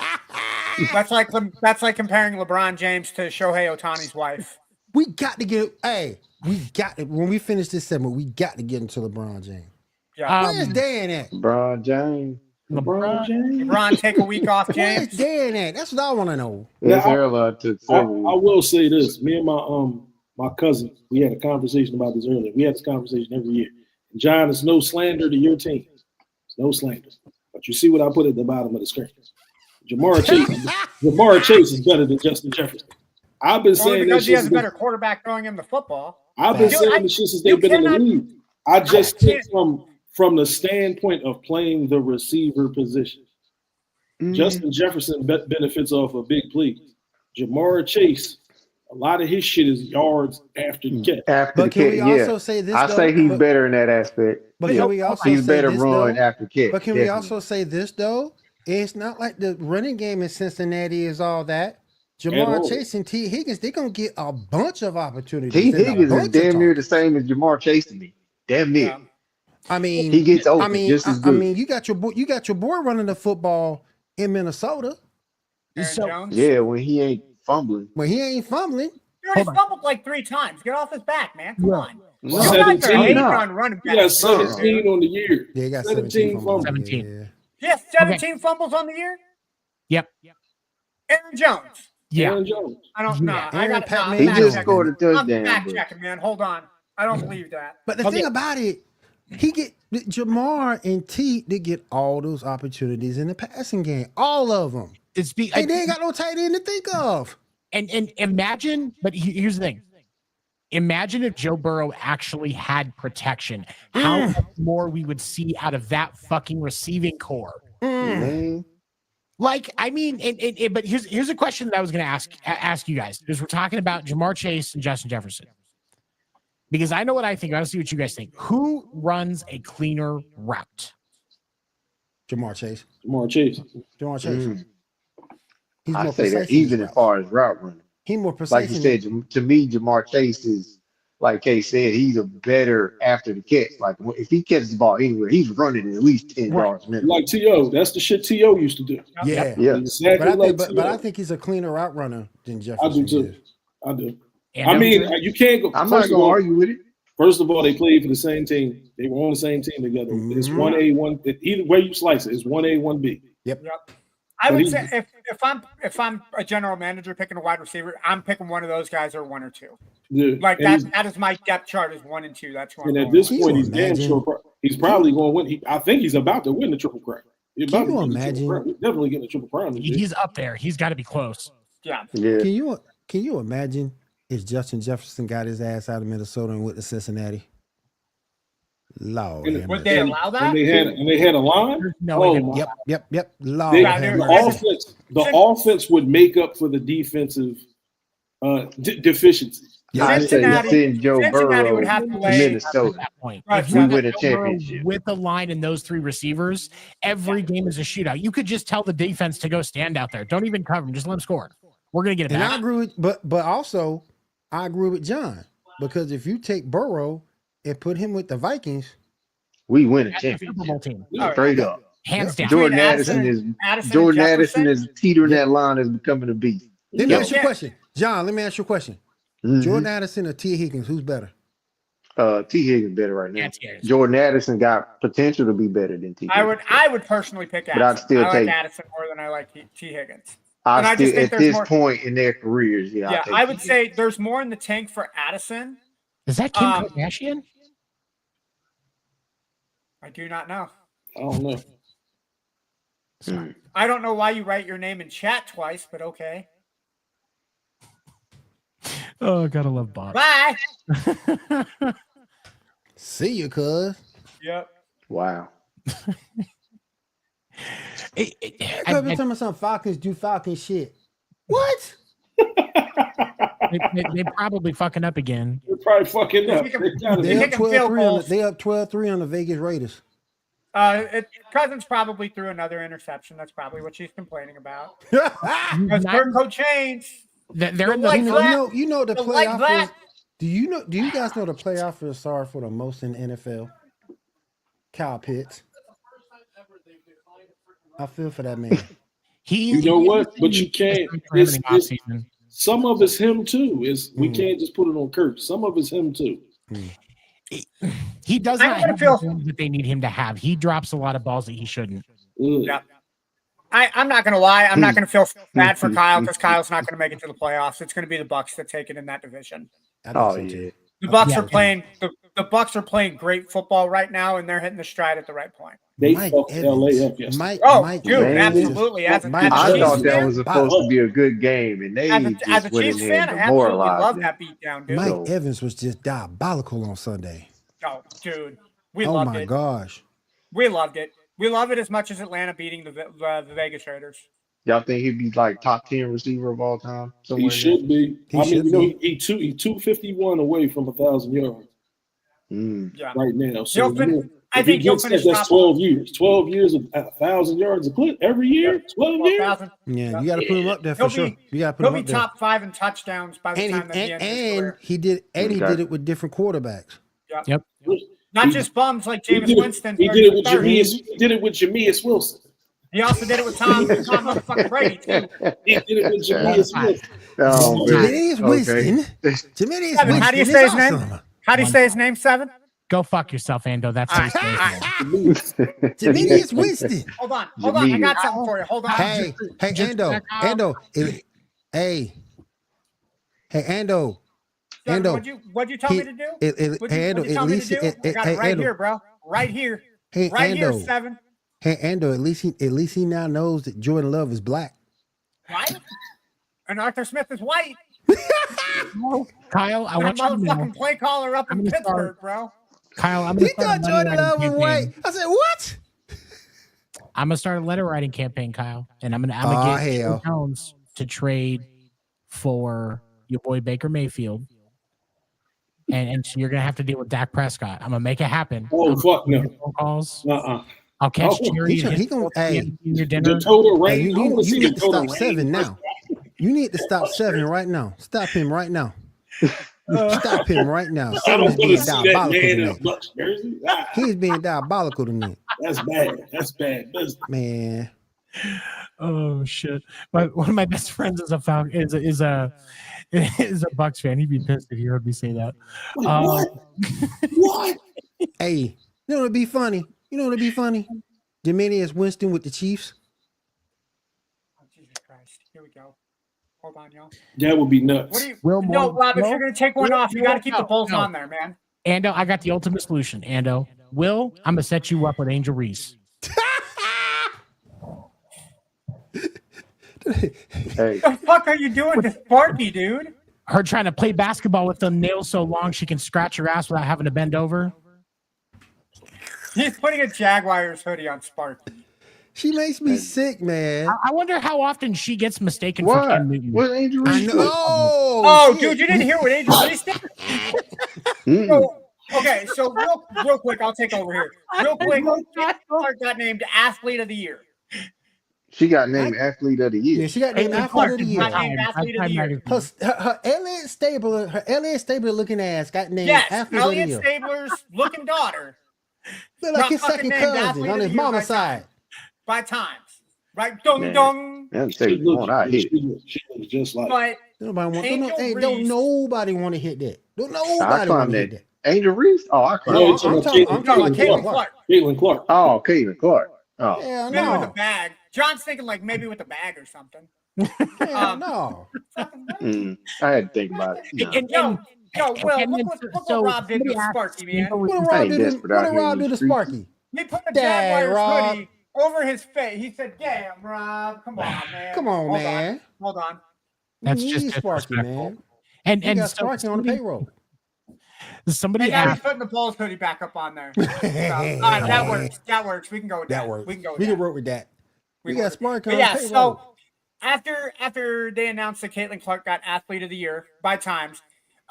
That's like comparing LeBron James to Shohei Ohtani's wife. We got to get. Hey, we got it. When we finish this segment, we got to get into LeBron James. Yeah. Where's Dan at? LeBron James. LeBron take a week off, Where's James. Dan at? That's what I want to know. His hairline took I several will say this. Me and my cousin, we had a conversation about this earlier. We have this conversation every year. John, it's no slander to your team. It's no slander. But you see what I put at the bottom of the screen. Jamar Chase is better than Justin Jefferson. I've been saying because this he has a better quarterback throwing him the football. I've been saying this shit since they've been in the league. I just think from the standpoint of playing the receiver position. Justin Jefferson benefits off of big plays. Jamar Chase, a lot of his shit is yards after the catch. But can we also say this? I say he's better in that aspect. But can we also he's say better this, run though? after catch. But can we also say this though? It's not like the running game in Cincinnati is all that. Jamar Chase and T. Higgins, they're gonna get a bunch of opportunities. T. Higgins is damn near the same as Jamar Chase to me. Damn near. Yeah. I mean, he gets open just as good. I mean, you got your boy running the football in Minnesota. Yeah, when he ain't fumbling. When he ain't fumbling. He already fumbled like 3 times. Get off his back, man. Come on. No. 17 running back. Yeah, 17 on the year. Yeah, he got 17 fumbles. 17. Yeah, 17 fumbles on the year. Yep. Aaron Jones. Yeah. Aaron Jones. I don't know. I got He just scored a touchdown. I'm fact checking, man. Hold on. I don't believe that. But the thing about it, Jamar and T, they get all those opportunities in the passing game. All of them. And they ain't got no tight end to think of. And imagine, but here's the thing. Imagine if Joe Burrow actually had protection. How much more we would see out of that fucking receiving core. Like, I mean, but here's a question that I was going to ask you guys, because we're talking about Jamar Chase and Justin Jefferson. Because I know what I think. I want to see what you guys think. Who runs a cleaner route? Jamar Chase. Jamar Chase. He's I more say that precise even in his as far as route running. He's more precise. Like you said, to me, Jamar Chase is, like Kay said, he's a better after the catch. Like if he catches the ball anywhere, he's running at least 10 yards minimum. Like T.O. That's the shit T.O. used to do. Yeah. Exactly but I think he's a cleaner route runner than Jefferson. I do too. I do. And I mean, you can't go. I'm not going to argue with it. First of all, they played for the same team. They were on the same team together. It's 1A, 1. Either way you slice it, it's 1A, 1B. Yep. I would say if I'm a general manager picking a wide receiver, I'm picking one of those guys or 1 or 2. Yeah. Like that is my depth chart is 1 and 2. That's what. And at this point, he's damn sure he's probably going to win. I think he's about to win the Triple Crown. He's definitely getting the Triple Crown. He's up there. He's got to be close. Yeah. Can you imagine if Justin Jefferson got his ass out of Minnesota and went to Cincinnati? Lord, would they allow that? And they had a line. Yep. Lord, the offense would make up for the defensive deficiencies. I say send Joe Burrow would have to to lay Minnesota. That point. If we win a championship with the line and those 3 receivers, every game is a shootout. You could just tell the defense to go stand out there. Don't even cover them. Just let them score. We're gonna get it back. And I agree with, but also I agree with John, because if you take Burrow and put him with the Vikings, we win a championship. Team. Straight up. Hands down. Jordan Addison is teetering that line as becoming a beast. Let me ask you a question. John, let me ask you a question. Jordan Addison or T. Higgins, who's better? T. Higgins better right now. Jordan Addison got potential to be better than T. Higgins. I would personally pick Addison. But I'd still like Addison more than I like T. Higgins. At this point in their careers, I would say there's more in the tank for Addison. Is that Kim Kardashian? I do not know. I don't know. I don't know why you write your name in chat twice, but okay. Oh, gotta love Bob. Bye. See you, cuz. Yep. Wow. I've been telling me some Falcons do Falcon shit. What? They probably fucking up again. They're probably fucking up. They up 12-3 on the Vegas Raiders. Cousins probably threw another interception. That's probably what she's complaining about. Because Kirk changed. They're in the you know the playoff. Do you guys know the playoff is sorry for the most in the NFL? Kyle Pitts. You know what? But you can't. Some of it's him too. We can't just put it on Kirk. Some of it's him too. He does not have the things that they need him to have. He drops a lot of balls that he shouldn't. Yeah. I'm not going to lie. I'm not going to feel bad for Kyle because Kyle's not going to make it to the playoffs. It's going to be the Bucs that take it in that division. Oh yeah. The Bucs are playing. The Bucs are playing great football right now, and they're hitting the stride at the right point. They fucked LA up yesterday. Absolutely. I thought that was supposed to be a good game, and they as a Chiefs fan, I absolutely love that beatdown, dude. Mike Evans was just diabolical on Sunday. Oh, dude, we loved it. Oh my gosh, we loved it. We love it as much as Atlanta beating the Vegas Raiders. Y'all think he'd be like top 10 receiver of all time? He should be. He 251 away from 1,000 yards right now. So I think he'll finish. That's 12 years. 12 years of 1,000 yards a clip every year. 12 years. Yeah, you got to put him up there for sure. You got to put him up there. He'll be top 5 in touchdowns by the time that he ends his career. He did it with different quarterbacks. Yep. Not just bums like Jameis Winston. He did it with Jameis Wilson. He also did it with Tom motherfucking Brady too. He did it with Jameis Wilson. Jameis Winston. Jameis Winston. How do you say his name? How do you say his name, Seven? Go fuck yourself, Ando. That's how you say it. Jameis Winston. Hold on. I got something for you. Hold on. Hey, Ando. Hey, Ando. What'd you tell me to do? At least right here, bro. Right here. Hey, right here, Seven. Hey, Ando. At least he now knows that Jordan Love is black. White? And Arthur Smith is white. Kyle, I want you to know. Motherfucking play caller up in Pittsburgh, bro. Kyle, he thought Jordan Love was white. I said, what? I'm gonna start a letter writing campaign, Kyle, and I'm gonna get Jones to trade for your boy Baker Mayfield. And so you're gonna have to deal with Dak Prescott. I'm gonna make it happen. Oh fuck no! Phone calls. I'll catch Jerry. He gonna your dinner. The total range. You need to stop 7 now. You need to stop 7 right now. Stop him right now. Stop him right now. Seven's being diabolical tonight. He's being diabolical tonight. That's bad. That's bad business, man. Oh shit! One of my best friends is a Bucs fan. He'd be pissed if he heard me say that. What? Hey, you know what'd be funny? Jameis Winston with the Chiefs. Oh, Jesus Christ! Here we go. Hold on, y'all. That would be nuts. No, Rob, if you're going to take one off, you got to keep the Bulls on there, man. Ando, I got the ultimate solution. Ando, I'm going to set you up with Angel Reese. Hey. What the fuck are you doing to Sparky, dude? Her trying to play basketball with the nails so long she can scratch her ass without having to bend over. He's putting a Jaguars hoodie on Sparky. She makes me sick, man. I wonder how often she gets mistaken for Cam Newton. What Angel Reese? Oh, dude, you didn't hear what Angel Reese did? Okay, so real quick, I'll take over here. Real quick, Clark got named Athlete of the Year. She got named Athlete of the Year. Yeah, she got named Athlete of the Year. Athlete of the Year. Her Elliott Stabler looking ass got named Athlete of the Year. Elliott Stabler's looking daughter. Look like his second cousin on his mama's side. By times. Right? Dong. She looks just like. But don't nobody want to hit that. Don't nobody want to hit that. Angel Reese? Oh, I climbed. I'm talking about Caitlin Clark. Caitlin Clark. Oh, Caitlin Clark. Oh. Yeah, maybe with a bag. John's thinking like maybe with a bag or something. No. I had to think about it. Look what Rob did to Sparky, man. What Rob do to Sparky? He put the Jaguars hoodie over his face. He said, "Damn, Rob, come on, man. Come on, man. Hold on. That's just Sparky, man. And got Sparky on the payroll. Somebody now he's putting the Bulls hoodie back up on there. All right, that works. That works. We can go with that. We can work with that. We got Sparky on the payroll. So after they announced that Caitlin Clark got Athlete of the Year by Times,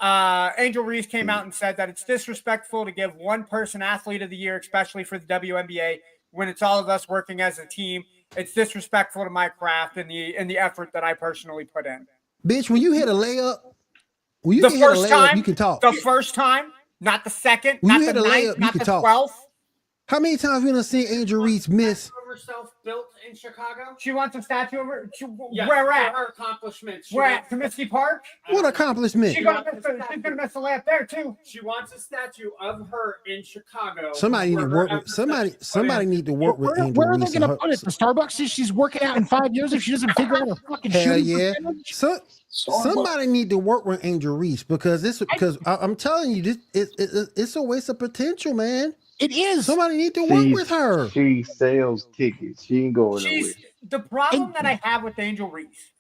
Angel Reese came out and said that it's disrespectful to give one person Athlete of the Year, especially for the WNBA, when it's all of us working as a team. It's disrespectful to my craft and the effort that I personally put in. Bitch, when you hit a layup, the first time, you can talk. The first time, not the second, not the ninth, not the 12th. How many times we done seen Angel Reese miss herself built in Chicago. She wants a statue of her. Yes, Where for at? her accomplishments. Where at? Comiskey Park? What accomplishment? She's gonna miss the layup there too. She wants a statue of her in Chicago. Somebody need to work with somebody need to work with Angel Where are they Reese. going to put it? The Starbucks? If she's working out in 5 years, if she doesn't figure out her fucking Hell shooting yeah. percentage? Somebody need to work with Angel Reese because I'm telling you, it's a waste of potential, man. It is. Somebody need to work with her. She sells tickets. She ain't going nowhere. The problem that I have with Angel Reese,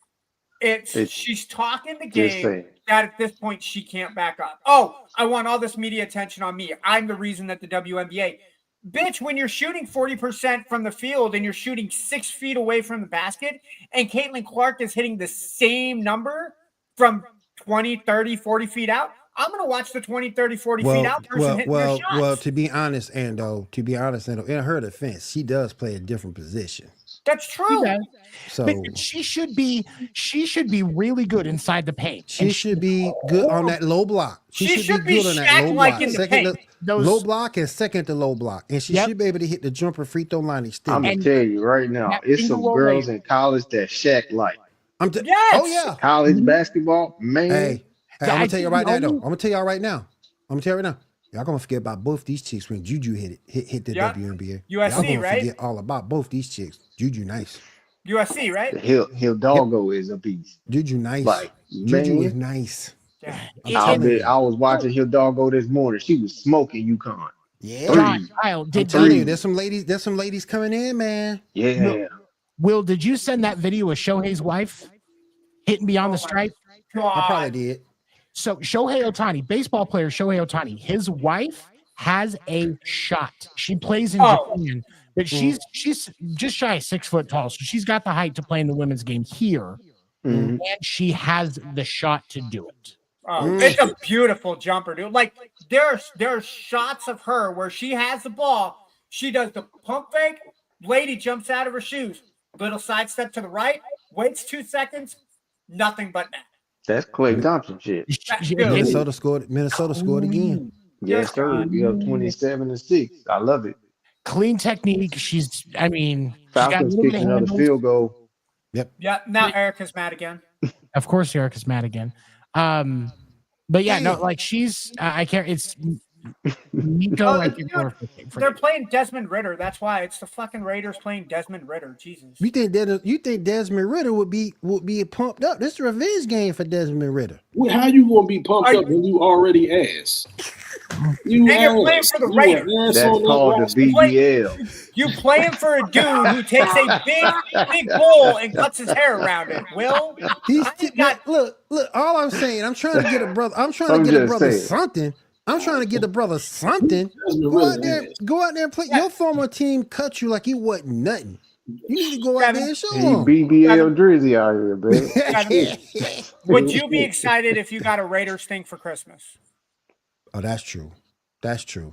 she's talking the Just game saying. that at this point she can't back up. Oh, I want all this media attention on me. I'm the reason that the WNBA. Bitch, when you're shooting 40% from the field and you're shooting 6 feet away from the basket, and Caitlin Clark is hitting the same number from 20, 30, 40 feet out, I'm going to watch the 20, 30, 40 feet out person hitting their shots. Well, to be honest, Ando, in her defense, she does play a different position. That's true. So but she should be really good inside the paint. She should be good on that low block. She should be good on that low block. Second to low block and second to low block. And she should be able to hit the jumper free throw line extended. I'm gonna tell you right now, it's some girls in college that Shaq like. Oh yeah. College basketball, man. Hey, I'm gonna tell you right now, though. I'm gonna tell y'all right now. Y'all gonna forget about both these chicks when Juju hit the WNBA. USC, y'all gonna right? forget all about both these chicks. Juju nice. USC, right? Hidalgo is a beast. Juju nice. Like, Juju man. is nice. Yeah. I was watching Hidalgo this morning. She was smoking UConn. Yeah. Kyle, I'm telling you, there's some ladies coming in, man. Yeah. Will, did you send that video of Shohei's wife hitting beyond the stripe? I probably did. So Shohei Ohtani, baseball player Shohei Ohtani, his wife has a shot. She plays in Japan, but she's just shy of 6 foot tall, so she's got the height to play in the women's game here, and she has the shot to do it. Oh, it's a beautiful jumper, dude. Like there's shots of her where she has the ball, she does the pump fake, lady jumps out of her shoes, little sidestep to the right, waits 2 seconds, nothing but net. That's Clay Thompson shit. Minnesota scored again. Yes, sir. We up 27-6. I love it. Clean technique. Falcons kicking another field goal. Yep. Yeah. Now Erica's mad again. Of course, Erica's mad again. But yeah, no, like she's. I can't. It's Nico. They're playing Desmond Ritter. That's why it's the fucking Raiders playing Desmond Ritter. Jesus. You think Desmond Ritter would be pumped up? This is a revenge game for Desmond Ritter. Well, how you gonna be pumped up when you already ass? You're playing for the Raiders. That's called the BBL. You playing for a dude who takes a big bowl and cuts his hair around it. Will look. All I'm saying, I'm trying to get a brother. I'm trying to get a brother something. I'm trying to get a brother something. Go out there and play. Your former team cut you like you wasn't nothing. You need to go out there and show them. BBL Drizzy out here, man. Would you be excited if you got a Raiders thing for Christmas? Oh, that's true. That's true.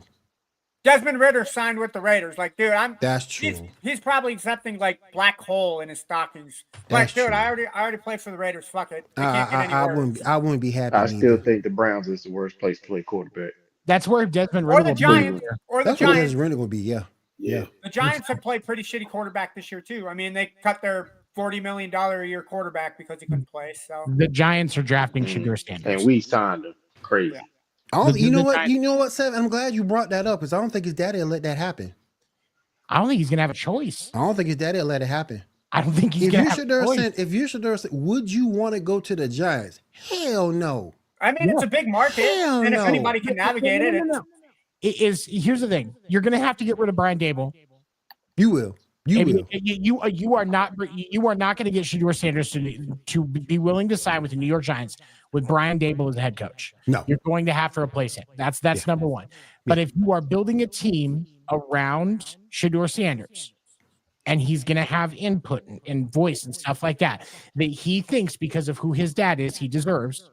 Desmond Ritter signed with the Raiders. Like, dude, That's true. He's probably accepting like black hole in his stockings. Like, dude, I already played for the Raiders. Fuck it. I wouldn't be happy. I still think the Browns is the worst place to play quarterback. That's where Desmond Ritter or the Giants. That's where Desmond Ritter would be. Yeah. The Giants have played pretty shitty quarterback this year too. I mean, they cut their $40 million a year quarterback because he couldn't play. So the Giants are drafting Shedeur Sanders, and we signed him. Crazy. Yeah. You know what, Sev? I'm glad you brought that up because I don't think his daddy will let that happen. I don't think he's gonna have a choice. I don't think his daddy will let it happen. I don't think he's gonna have a choice. If you Shedeur, would you want to go to the Giants? Hell no. I mean, it's a big market, and if anybody can navigate it, it is. Here's the thing: you're gonna have to get rid of Brian Dable. You will. You are not going to get Shedeur Sanders to be willing to sign with the New York Giants with Brian Dable as the head coach. No, you're going to have to replace him. That's number one. But if you are building a team around Shedeur Sanders, and he's going to have input and voice and stuff like that he thinks because of who his dad is he deserves,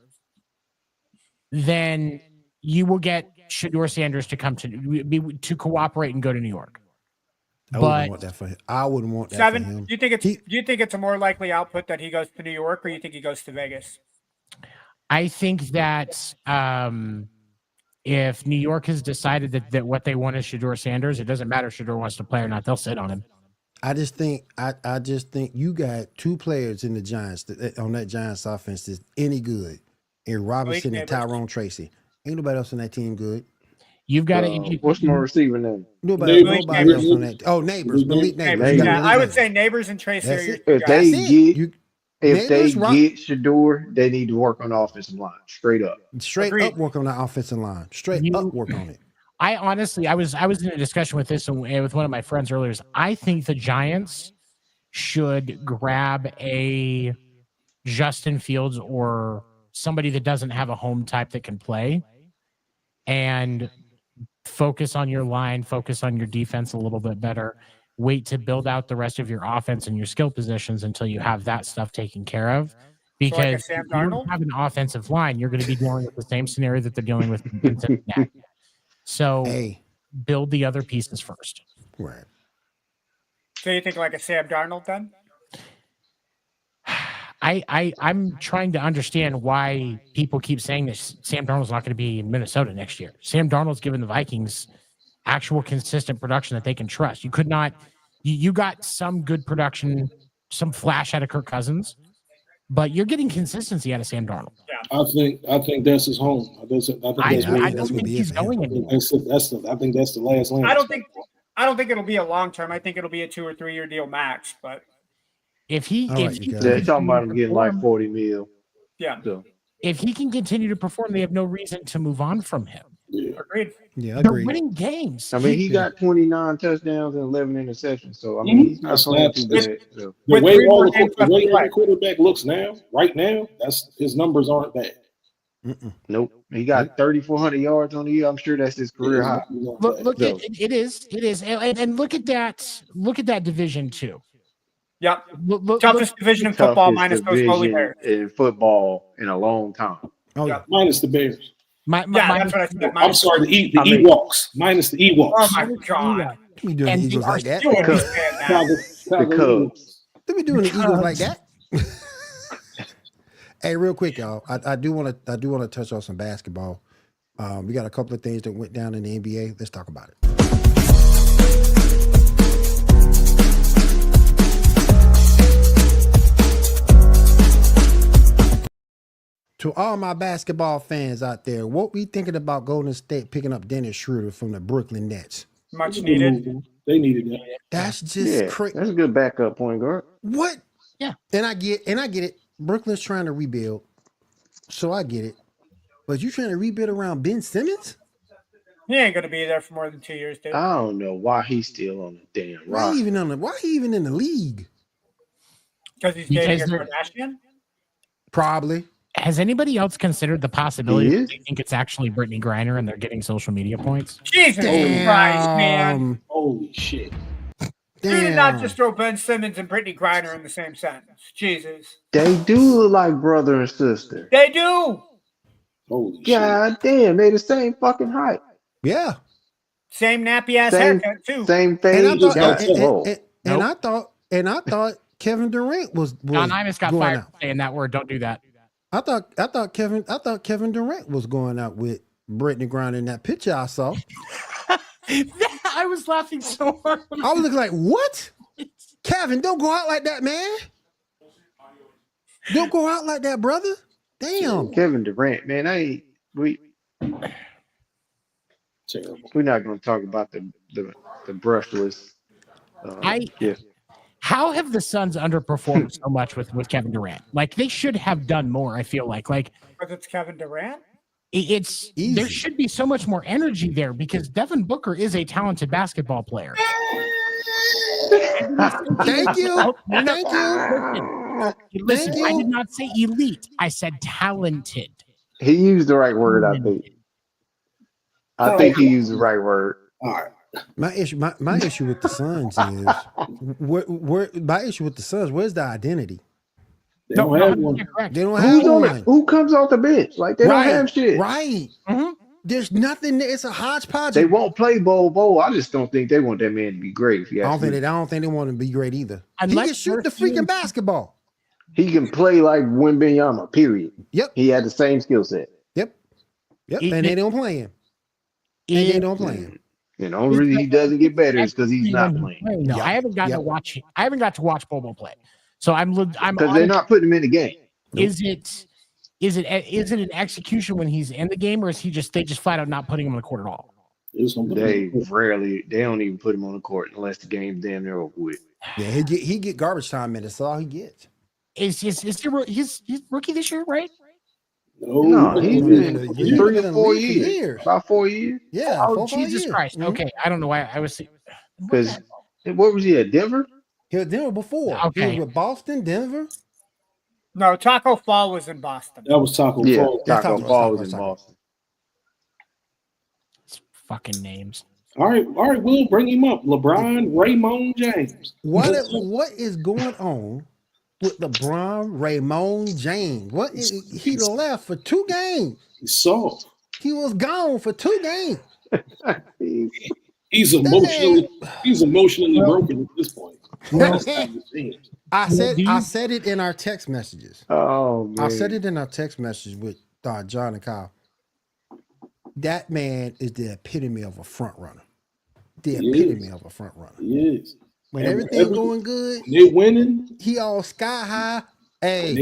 then you will get Shedeur Sanders to come to cooperate and go to New York. I wouldn't want that for him. I wouldn't want that for him. Do you think it's a more likely output that he goes to New York, or you think he goes to Vegas? I think that if New York has decided that what they want is Shedeur Sanders, it doesn't matter if Shedeur wants to play or not. They'll sit on him. I just think you got two players in the Giants on that Giants offense that's any good, and Robinson and Tyrone Tracy. Ain't nobody else on that team good. You've got what's my receiver name? Nobody else on that. Oh, Neighbors, Malik Neighbors. Yeah, I would say Neighbors and Tracy are your If they get If they get Shador, they need to work on the offensive line. Straight up. Up work on the offensive line. Straight up work on it. I honestly, I was in a discussion with this with one of my friends earlier. I think the Giants should grab a Justin Fields or somebody that doesn't have a home type that can play, and focus on your line, focus on your defense a little bit better. Wait to build out the rest of your offense and your skill positions until you have that stuff taken care of. Because if you don't have an offensive line, you're going to be dealing with the same scenario that they're dealing with in Cincinnati. So build the other pieces first. Right. So you think like a Sam Darnold then? I'm trying to understand why people keep saying that Sam Darnold's not going to be in Minnesota next year. Sam Darnold's given the Vikings actual consistent production that they can trust. You could not, you got some good production, some flash out of Kirk Cousins, but you're getting consistency out of Sam Darnold. Yeah. I think that's his home. I don't think he's going anywhere. I think that's the last land. I don't think it'll be a long term. I think it'll be a 2 or 3 year deal max. But if he, they're talking about him getting like $40 million. Yeah. So. If he can continue to perform, they have no reason to move on from him. Yeah. Agreed. Yeah, they're winning games. I mean, he got 29 touchdowns and 11 interceptions. So I mean, he's not playing too bad. So. The way every quarterback looks now, right now, that's his numbers aren't bad. Nope. He got 3,400 yards on the year. I'm sure that's his career high. Look, it is, and look at that. Look at that division too. Yep. Toughest division in football, minus those lowly Bears. In football in a long time. Oh yeah, minus the Bears. That's what I said. I'm sorry, the Ewoks. Minus the Ewoks. Oh my God. We doing the Eagles like that. The Cubs. Let me doing the Eagles like that. Hey, real quick, y'all. I do want to touch on some basketball. We got a couple of things that went down in the NBA. Let's talk about it. To all my basketball fans out there, what we thinking about Golden State picking up Dennis Schroeder from the Brooklyn Nets? Much needed. They needed that. That's just crazy. That's a good backup point guard. What? Yeah. And I get it. Brooklyn's trying to rebuild, so I get it. But you trying to rebuild around Ben Simmons? He ain't gonna be there for more than 2 years, dude. I don't know why he's still on the damn roster. Why he even in the league? Because he's dating a Kardashian? Probably. Has anybody else considered the possibility that they think it's actually Brittany Griner and they're getting social media points? Jesus Christ, man. Holy shit. You did not just throw Ben Simmons and Brittany Griner in the same sentence. Jesus. They do look like brother and sister. They do. Holy God damn, they the same fucking height. Yeah. Same nappy ass haircut too. Same face. And I thought Kevin Durant was John Imus got going fired out. for saying that word. Don't do that. I thought Kevin Durant was going out with Brittany Griner in that picture I saw. I was laughing so hard. I was looking like, what? Kevin, don't go out like that, man. Don't go out like that, brother. Damn. Kevin Durant, man, we're not going to talk about the brushless. How have the Suns underperformed so much with Kevin Durant? Like they should have done more. I feel like because it's Kevin Durant. It's easy. There should be so much more energy there because Devin Booker is a talented basketball player. Thank you. Thank you. Listen, I did not say elite. I said talented. He used the right word, I think. I think he used the right word. All right. My issue with the Suns is my issue with the Suns. Where's the identity? They don't have one. They don't have one. Who comes off the bench? Like they don't have shit. Right. Mm-hmm. There's nothing. It's a hodgepodge. They won't play Bo. I just don't think they want that man to be great. If you I don't think they want him to be great either. Unless he can shoot the freaking basketball. He can play like Wembanyama. Period. Yep. He had the same skill set. Yep. And they don't play him. They don't play him. And the only reason he doesn't get better is because he's not playing. No, I haven't gotten to watch. I haven't got to watch Bobo play. So I'm because they're not putting him in the game. Is it an execution when he's in the game, or is they just flat out not putting him on the court at all? They don't even put him on the court unless the game's damn near over with. Yeah, he get garbage time minutes. That's all he gets. Is he's rookie this year, right? No, he's been 3 or 4 years. About 4 years. Yeah. Oh, Jesus Christ. Okay, I don't know why I was. Because what was he at Denver? He was Denver before. Okay. He was with Boston, Denver. No, Taco Fall was in Boston. That was Taco Fall. Taco Fall was in Boston. It's fucking names. All right, we'll bring him up. LeBron Raymond James. What is going on with LeBron Raymond James? He left for 2 games. He's soft. He was gone for 2 games. He's emotionally broken at this point. I said it in our text messages. Oh man. I said it in our text message with John and Kyle. That man is the epitome of a front runner. The epitome of a front runner. He is. When everything going good, they're winning. He all sky high. Hey,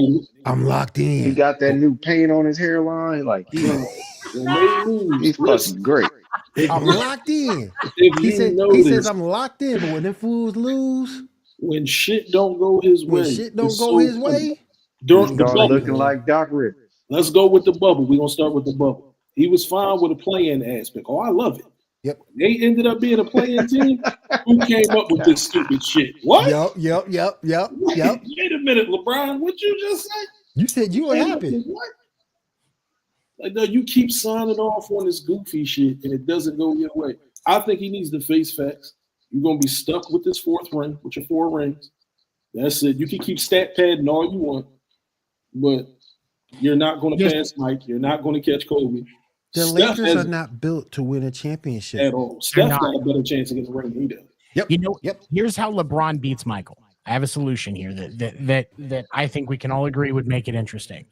I'm locked in. He got that new paint on his hairline. Like he's fucking great. I'm locked in. He says I'm locked in, but when them fools lose, when shit don't go his way, he's starting looking like Doc Rivers. Let's go with the bubble. We're gonna start with the bubble. He was fine with a play-in aspect. Oh, I love it. Yep. They ended up being a play-in team. Who came up with this stupid shit? What? Yep. Wait a minute, LeBron. What you just say? You said you were happy. What? Like, no, you keep signing off on this goofy shit and it doesn't go your way. I think he needs to face facts. You're gonna be stuck with this 4th ring, with your 4 rings. That's it. You can keep stat padding all you want, but you're not going to pass Mike. You're not going to catch Kobe. The Lakers are not built to win a championship at all. Steph got a better chance to get the ring than he does. Yep. Here's how LeBron beats Michael. I have a solution here that I think we can all agree would make it interesting.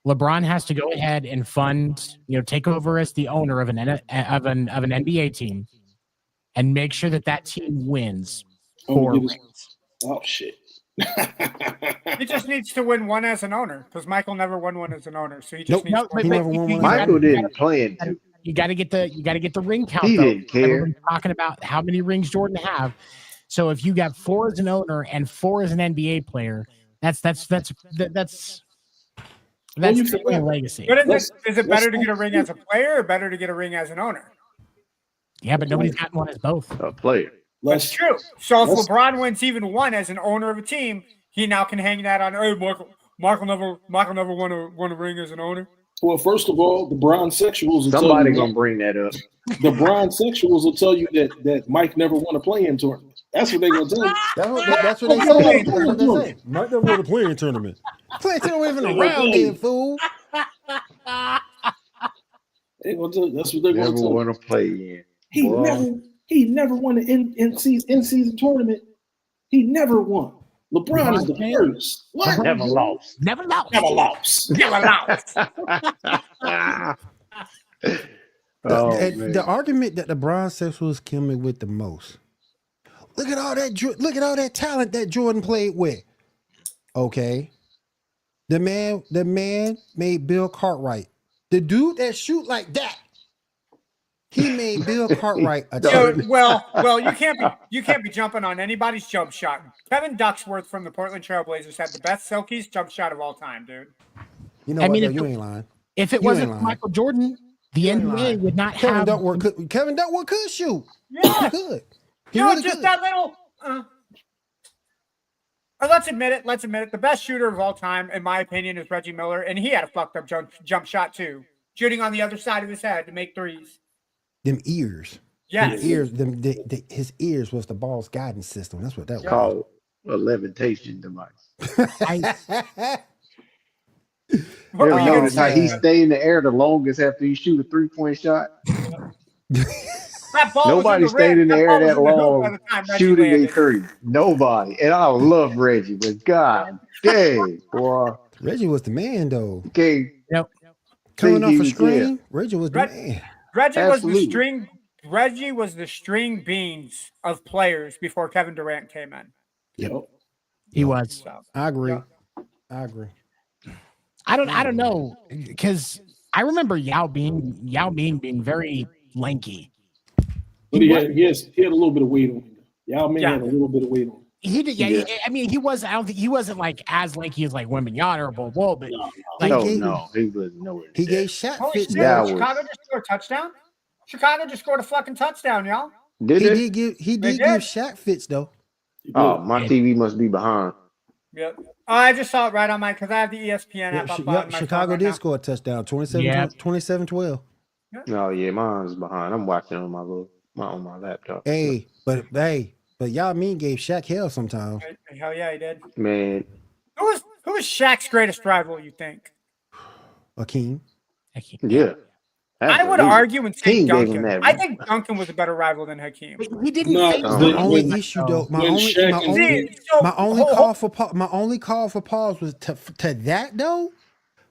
LeBron has to go ahead and fund, take over as the owner of an NBA team, and make sure that team wins 4 rings. Oh shit! He just needs to win one as an owner because Michael never won one as an owner. So he just needs to win. Michael didn't play into. You got to get the ring count. He didn't care. Everyone's talking about how many rings Jordan have. So if you got 4 as an owner and 4 as an NBA player, that's a legacy. But is it better to get a ring as a player or better to get a ring as an owner? Yeah, but nobody's gotten one as both. A player. That's true. So if LeBron wins even one as an owner of a team, he now can hang that on. Hey, Michael never won a ring as an owner. Well, first of all, the Bronsexuals. Somebody gonna bring that up. The Bronsexuals will tell you that Mike never won a play-in tournament. That's what they're gonna tell you. That's what they say. That's what they say. Mike never won a play-in tournament. Play-in tournament even around there, fool. That's what they're gonna tell you. Never won a play-in. He never won an in-season tournament. He never won. LeBron is the first. What? Never lost. Never lost. Never lost. Never lost. The argument that the Bronsexuals kill me with the most. Look at all that talent that Jordan played with. Okay. The man made Bill Cartwright. The dude that shoot like that. He made Bill Cartwright a champion. Well, you can't be jumping on anybody's jump shot. Kevin Ducksworth from the Portland Trailblazers had the best Selkies jump shot of all time, dude. You know what? You ain't lying. If it wasn't for Michael Jordan, the NBA would not have. Kevin Duckworth could shoot. Yeah, he could. That little. Let's admit it. The best shooter of all time, in my opinion, is Reggie Miller, and he had a fucked up jump shot too, shooting on the other side of his head to make threes. Them ears. Yes. His ears was the ball's guidance system. That's what that was. Called a levitation device. You ever notice how he stay in the air the longest after he shoot a 3-point shot? Nobody stayed in the air that long shooting a 3. Nobody. And I love Reggie, but God dang, boy. Reggie was the man, though. Okay. Yep. Coming off a screen, Reggie was the man. Reggie was the Reggie was the string beans of players before Kevin Durant came in. Yep. He was. So, I agree. yeah. I agree. I don't know, because I remember Yao Ming being very lanky. But he had a little bit of weight on him. Yao Ming had a little bit of weight on him. He did, yeah. I mean, he was. I don't think he wasn't like as lanky as like Wembanyama or Bol, but he was nowhere. He gave Shaq Holy fits. shit, Chicago just scored a touchdown. Chicago just scored a fucking touchdown, y'all. He did give Shaq fits though. Oh, my TV must be behind. Yep. Oh, I just saw it right on my because I have the ESPN app up on my Chicago phone did right score a touchdown, 27-12. Oh yeah, mine's behind. I'm watching on my laptop. But Yao Ming gave Shaq hell sometimes. Hell yeah, he did. Man, who was Shaq's greatest rival? You think? Hakeem. Yeah. I would argue and say Hakeem gave him Duncan. that. I think Duncan was a better rival than Hakeem. He didn't. My only issue though, my only call for pause was to that though.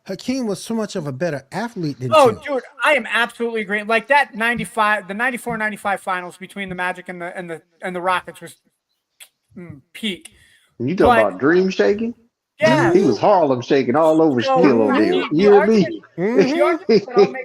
Hakeem was so much of a better athlete than Tim. Dude, I am absolutely agreeing. Like that 94-95 finals between the Magic and the Rockets was peak. You talk about dream shaking? Yeah. He was Harlem shaking all over Shaquille O'Neal. You hear me?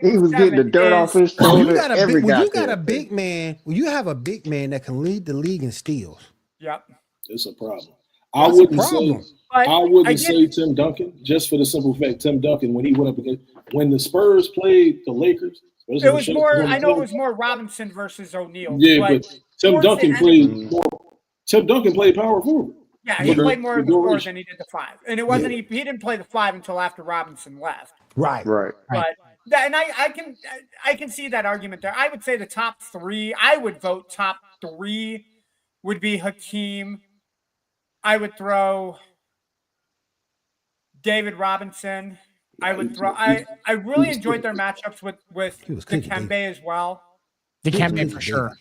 He was getting the dirt off his shoulder. When you got a big man, when you have a big man that can lead the league in steals. Yep. It's a problem. I wouldn't say Tim Duncan, just for the simple fact Tim Duncan, when he went up against when the Spurs played the Lakers, it was more. I know it was more Robinson versus O'Neal. Yeah, but Tim Duncan played more. Tim Duncan played power forward. Yeah, he played more of the 4 than he did the 5, and it wasn't. He didn't play the 5 until after Robinson left. Right. But I can see that argument there. I would say the top 3. I would vote top 3 would be Hakeem. I would throw David Robinson. I would throw. I really enjoyed their matchups with Dikembe as well. Dikembe for sure.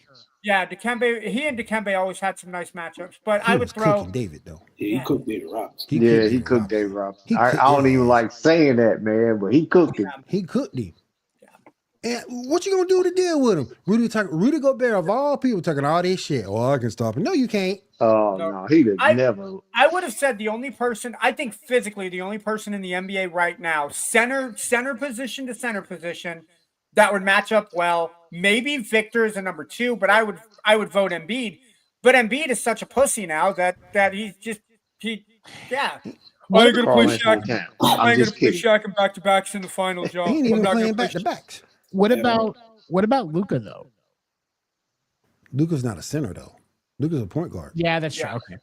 Yeah, Dikembe. He and Dikembe always had some nice matchups. But I would throw David though. Yeah, he cooked David Robinson. He cooked David Robinson. I don't even like saying that, man, but he cooked him. He cooked him. And what you gonna do to deal with him? Rudy Gobert of all people talking all this shit. Oh, I can stop him. No, you can't. Oh no, he did never. I would have said the only person, I think physically the only person in the NBA right now, center position to center position, that would match up well. Maybe Victor is a number 2, but I would vote Embiid. But Embiid is such a pussy now that he's just yeah. I ain't gonna play Shaq. I ain't gonna play Shaq in back-to-backs in the finals, y'all. He ain't even playing back-to-backs. What about Luka though? Luka's not a center though. Luka's a point guard. Yeah, that's true. Okay.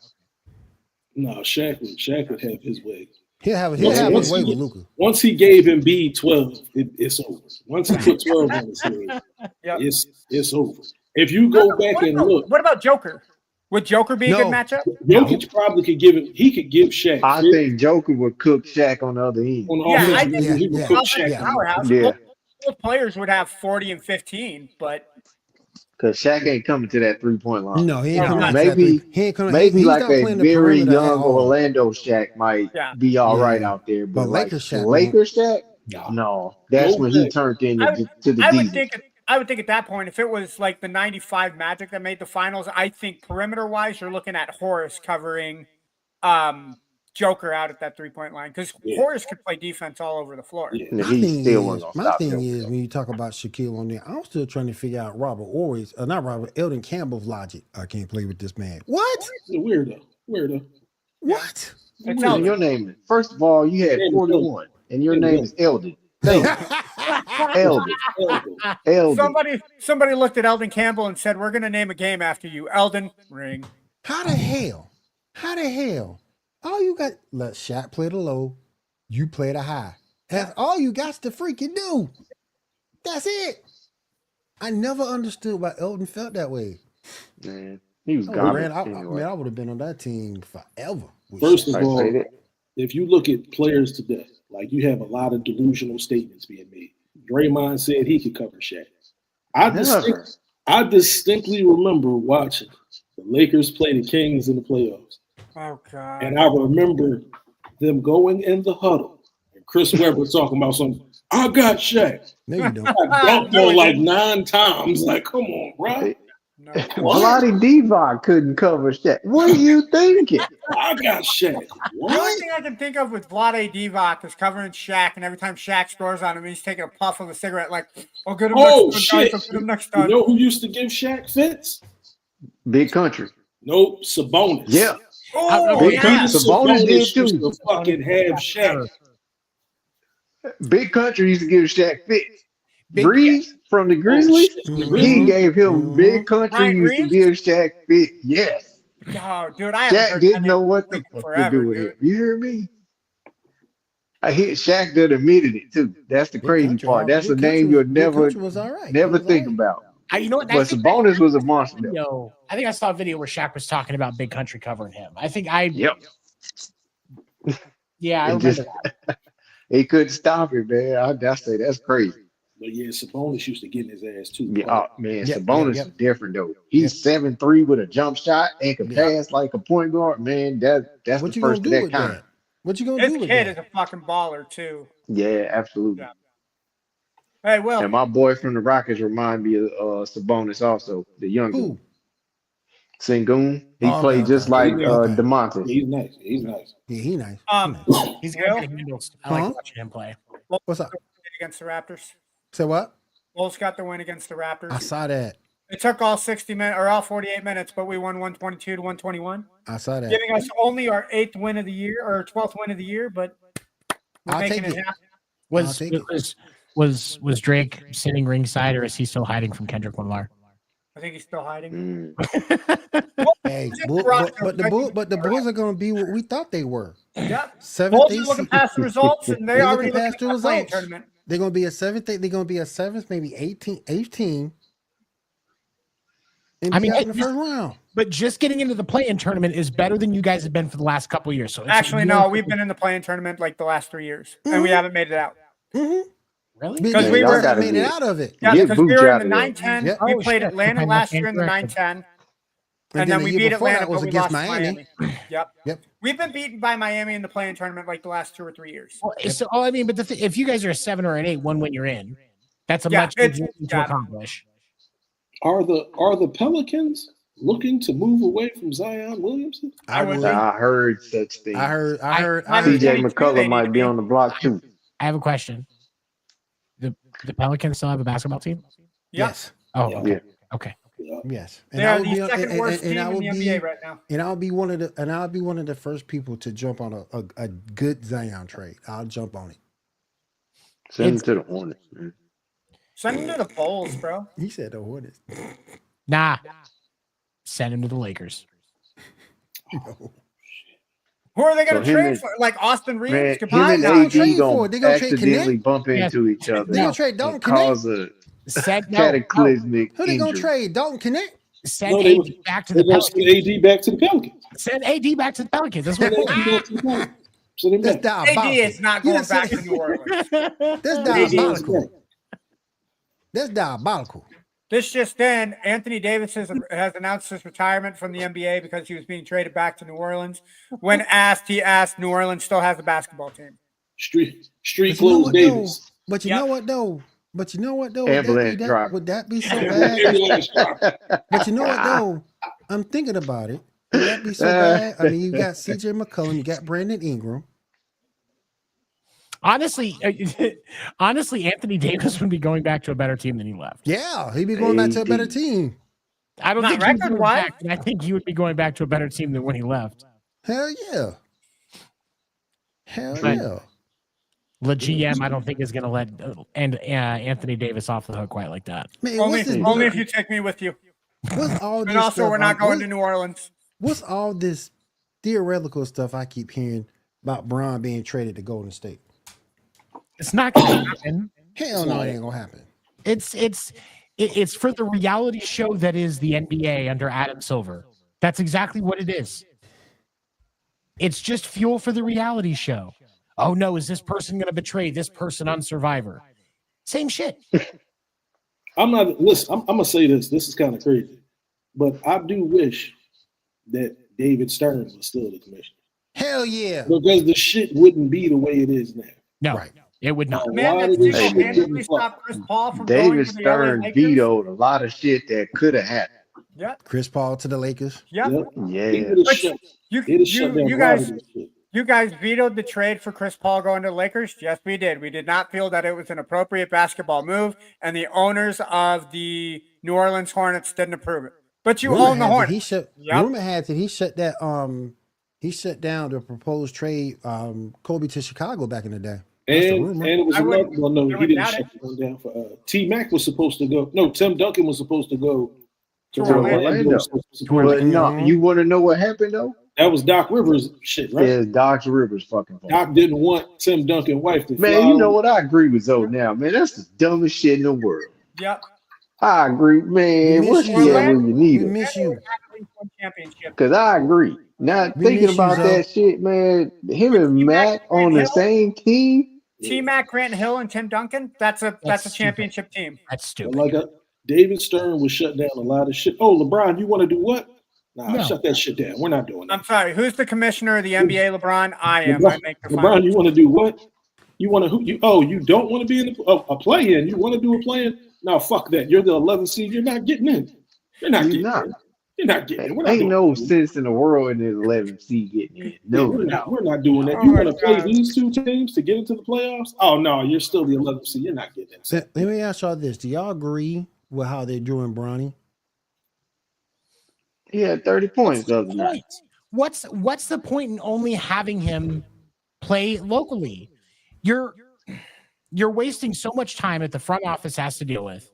No, Shaq would have his way. He'll have his way with Luka. Once he gave Embiid 12, it's over. Once he put 12 on his head, it's over. If you go back and look, what about Joker? Would Joker be a good matchup? Jokic probably could give him. He could give Shaq. I think Joker would cook Shaq on the other end. I think he would cook Shaq. Powerhouse. Yeah. Both players would have 40 and 15, but because Shaq ain't coming to that 3-point line. No, he ain't coming. Maybe like a very young Orlando Shaq might be all right out there, but like Lakers Shaq, no, that's when he turned into the defense. I would think at that point, if it was like the 95 Magic that made the finals, I think perimeter-wise, you're looking at Horace covering Joker out at that 3-point line because Horace could play defense all over the floor. Yeah. My thing is when you talk about Shaquille O'Neal, I'm still trying to figure out Eldon Campbell's logic. I can't play with this man. What? Weirdo. What? Your name is, first of all, you had 41, and your name is Eldon. Eldon. Somebody looked at Eldon Campbell and said, "We're going to name a game after you, Eldon Ring." How the hell? All you got, let Shaq play the low, you play the high. That's all you got to freaking do. That's it. I never understood why Eldon felt that way. Man, he was garbage. I would have been on that team forever. First of all, if you look at players today, like you have a lot of delusional statements being made. Draymond said he could cover Shaq. I distinctly remember watching the Lakers play the Kings in the playoffs. Oh, God. And I remember them going in the huddle and Chris Webber talking about I got Shaq. No, you don't. I dunked on like 9 times. Like, come on, bro. Bloody Divock couldn't cover Shaq. What are you thinking? I got Shaq. The only thing I can think of with Vlade Divac is covering Shaq, and every time Shaq scores on him, he's taking a puff of a cigarette, like, "I'll get him next time, Shit! guys. I'll get him next You time." know who used to give Shaq fits? Big Country. Nope, Sabonis. Yeah. Oh, Big Country. Sabonis did used too. to fucking have Shaq. Big Country used to give Shaq fits. Breeze from the Grizzlies, he gave him Big Country Ryan used to Reeves? give Shaq fit. Yes. Oh, dude, I haven't Shaq heard didn't that know name what the fuck to forever, do with dude. him. You hear me? I hear Shaq done admitted it too. That's the crazy Country, part. That's a Big name Country you'll was- Big never, Country was all right. never He was think all right. about. You know what? But Sabonis was a monster. Though. Yo, I think I saw a video where Shaq was talking about Big Country covering him. I think I. Yep. Yeah, I It remember just- that. He couldn't stop it, man. I say that's crazy. But yeah, Sabonis used to get in his ass too. Yeah, oh, man, Yep, Sabonis yep. is different though. He's 7'3" with a jump shot and can pass like a point guard. Man, that's What the you gonna first of do that with kind. that? What you gonna His do with kid that? is a fucking baller too. Yeah, absolutely. Yeah. Hey, Will. And my boy from the Rockets remind me of Sabonis also, the young Who? dude. Sengun. He Oh, played okay, just okay. like Okay. DeMontis. He's nice. He's nice. Yeah, he nice. He's Will? got good handles. I like Huh? watching him play. What's up? Against the Raptors. Say what? Bulls got the win against the Raptors. I saw that. It took all 60 minutes or all 48 minutes, but we won 122 to 121, I saw that. giving us only our 8th win of the year or 12th win of the year. But we're I'll making take it it. happen. Was take it. was Drake sitting ringside, or is he still hiding from Kendrick Lamar? I think he's still hiding. Hey, Just Bull, rock but the Bulls are gonna be what we thought they were. Yep. Seventh, Bulls are looking past the results, and they're already looking at the playing tournament. They're gonna be a seventh. They're gonna be a seventh, maybe 18. And I mean, in the first round. But just getting into the play-in tournament is better than you guys have been for the last couple of years. So it's Actually, no, we've been in the playing tournament like the last 3 years, and we haven't made it out. Mm-hmm. Really? Because Yeah, we y'all were gotta made it get- out of it. Yeah, Get because we Vooch were out in the of there. 9-10. Yep. We Oh, played shit. Atlanta Okay, last my year in the favorite. 9-10. And And then the we year beat before that Atlanta, was but we against lost to Miami. Yep. Yep. We've been beaten by Miami in the play-in tournament like the last 2 or 3 years. Well, so, I mean, but if you guys are a 7 or an 8, one win you're in, that's a Yeah, much easier it's- thing to accomplish. Are the Pelicans looking to move away from Zion Williamson? I would would. think- I heard such things. I heard. I CJ heard- McCullough they might need to be be- on the block too. I have a question. The Pelicans still have a basketball team? Yep. Yes. Oh, Yeah. okay. Yeah. Okay. Yes. They I are would the be- second worst team I in would the be- NBA right now. And I'll be one of the first people to jump on a good Zion trade. I'll jump on it. Send him to the Hornets, man. Send him to the Bulls, bro. He said the Hornets. Nah. Send him to the Lakers. No. Who are they going So to him trade and- for? Like Austin Reeves? Man, him Goodbye. and They gonna AD trade for gonna it. They gonna trade accidentally Connect. bump Yeah. into each other. They gonna trade Dalton and Connect. cause a Send, no, cataclysmic Who they gonna injury. trade? Dalton Connect? send No, they- AD back to They're the going to send Pelicans. AD back to the Pelicans. Send AD back to the Pelicans. That's what Send AD back to the Pelicans. Send him That's back. diabolical. AD is not You going done back said- to New Orleans. That's AD is diabolical. back. That's diabolical. This just in, Anthony Davis has announced his retirement from the NBA because he was being traded back to New Orleans. When asked, he asked New Orleans still has a basketball team. Street But you know clothes what, Davis. though? But you Yep. know what though? But you know what though? Avalanche drop. Would that be so bad? But you know what though? I'm thinking about it. Would that be so bad? I mean, you got CJ McCollum, you got Brandon Ingram. honestly, Anthony Davis would be going back to a better team than he left. Yeah, he'd be going back to a better AD. team. I don't Not think he was going record-wise. back, and I think he would be going back to a better team than when he left. Hell yeah. Hell But- yeah. The GM, I don't think is going to let Anthony Davis off the hook quite like that. Man, Only, what's this? only if you take me with you. What's all this And also, stuff we're not I'm- going what- to New Orleans. What's all this theoretical stuff I keep hearing about Bron being traded to Golden State? It's not going to happen. Hell no, it ain't gonna happen. It's for the reality show that is the NBA under Adam Silver. That's exactly what it is. It's just fuel for the reality show. Oh no, is this person going to betray this person on Survivor? Same shit. I'm not listen. I'm gonna say this. This is kind of crazy, but I do wish that David Stern was still the commissioner Hell yeah. because the shit wouldn't be the way it is now. No, Right. It would not. Man, that single-handedly stopped Chris Paul from going David to the LA Stern Lakers. vetoed a lot of shit that could have happened. Yep. Chris Paul to the Lakers. Yep. Yeah. You guys vetoed the trade for Chris Paul going to the Lakers? Yes, we did. We did not feel that it was an appropriate basketball move, and the owners of the New Orleans Hornets didn't approve it. But you own the Hornets. Rumor has it he shut that he shut down the proposed trade Kobe to Chicago back in the day. And it was another one. No, he didn't shut it down for T Mac was supposed to go. No, Tim Duncan was supposed to go to Orlando. But no, you want to know what happened though? That was Doc Rivers shit, right? Yeah, Doc Rivers fucking fault. Doc didn't want Tim Duncan's wife to fly. Man, you know what? I agree with Zoe now, man. That's the dumbest shit in the world. Yep. I agree, man. What's the when you need it? Miss you. Because I agree. Now thinking about that shit, man, him and Mac on the same team. T-Mac, Grant Hill, and Tim Duncan. That's a championship team. That's stupid. Like David Stern was shut down a lot of shit. Oh, LeBron, you want to do what? Nah, shut that shit down. We're not doing that. I'm sorry. Who's the commissioner of the NBA, LeBron? I am. LeBron, I make the LeBron, you want to do what? You want to you don't want to be in a play-in. You want to do a play-in? No, fuck that. You're the 11th seed. You're not getting in. You're not getting in. You're not getting in. We're not Ain't no sense in the world in the 11th seed getting in. No, we're not doing that. You want to play these two teams to get into the playoffs? Oh no, you're still the 11th seed. You're not getting in. So, let me ask y'all this: do y'all agree with how they're doing Bronny? He had 30 points the other night. What's the point in only having him play locally? You're wasting so much time that the front office has to deal with.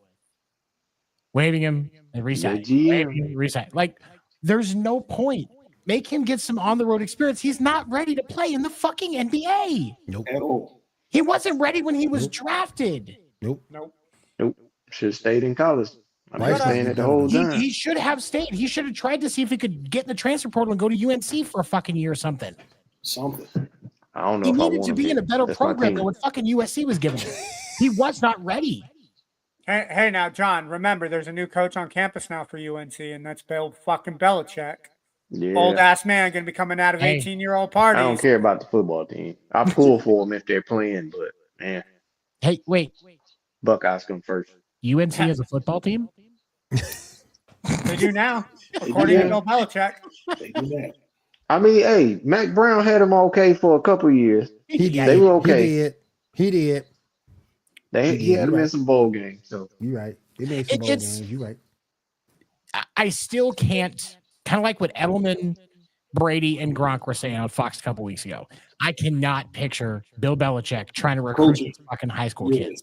Waving him and reset. Reset. Like, there's no point. Make him get some on-the-road experience. He's not ready to play in the fucking NBA. Nope. At all. He wasn't ready when he was drafted. Nope. Should have stayed in college. I'm just saying it the whole time. He should have stayed. He should have tried to see if he could get in the transfer portal and go to UNC for a fucking year or something. I don't know. He if needed I to be in a better program than what fucking USC was giving him. He was not ready. Hey, now, John, remember, there's a new coach on campus now for UNC, and that's Bill fucking Belichick. Yeah. Old ass man going to be coming out of 18-year-old parties. I don't care about the football team. I pull for them if they're playing, but man. Hey, wait. Buckeyes come first. UNC has a football team? They do now, according to Bill Belichick. They do that. I mean, hey, Mac Brown had them okay for a couple of years. They were okay. He did. He had them in some bowl games. So you're right. They made some bowl games. You're right. I still can't, kind of like what Edelman, Brady, and Gronk were saying on Fox a couple weeks ago. I cannot picture Bill Belichick trying to recruit these fucking high school kids.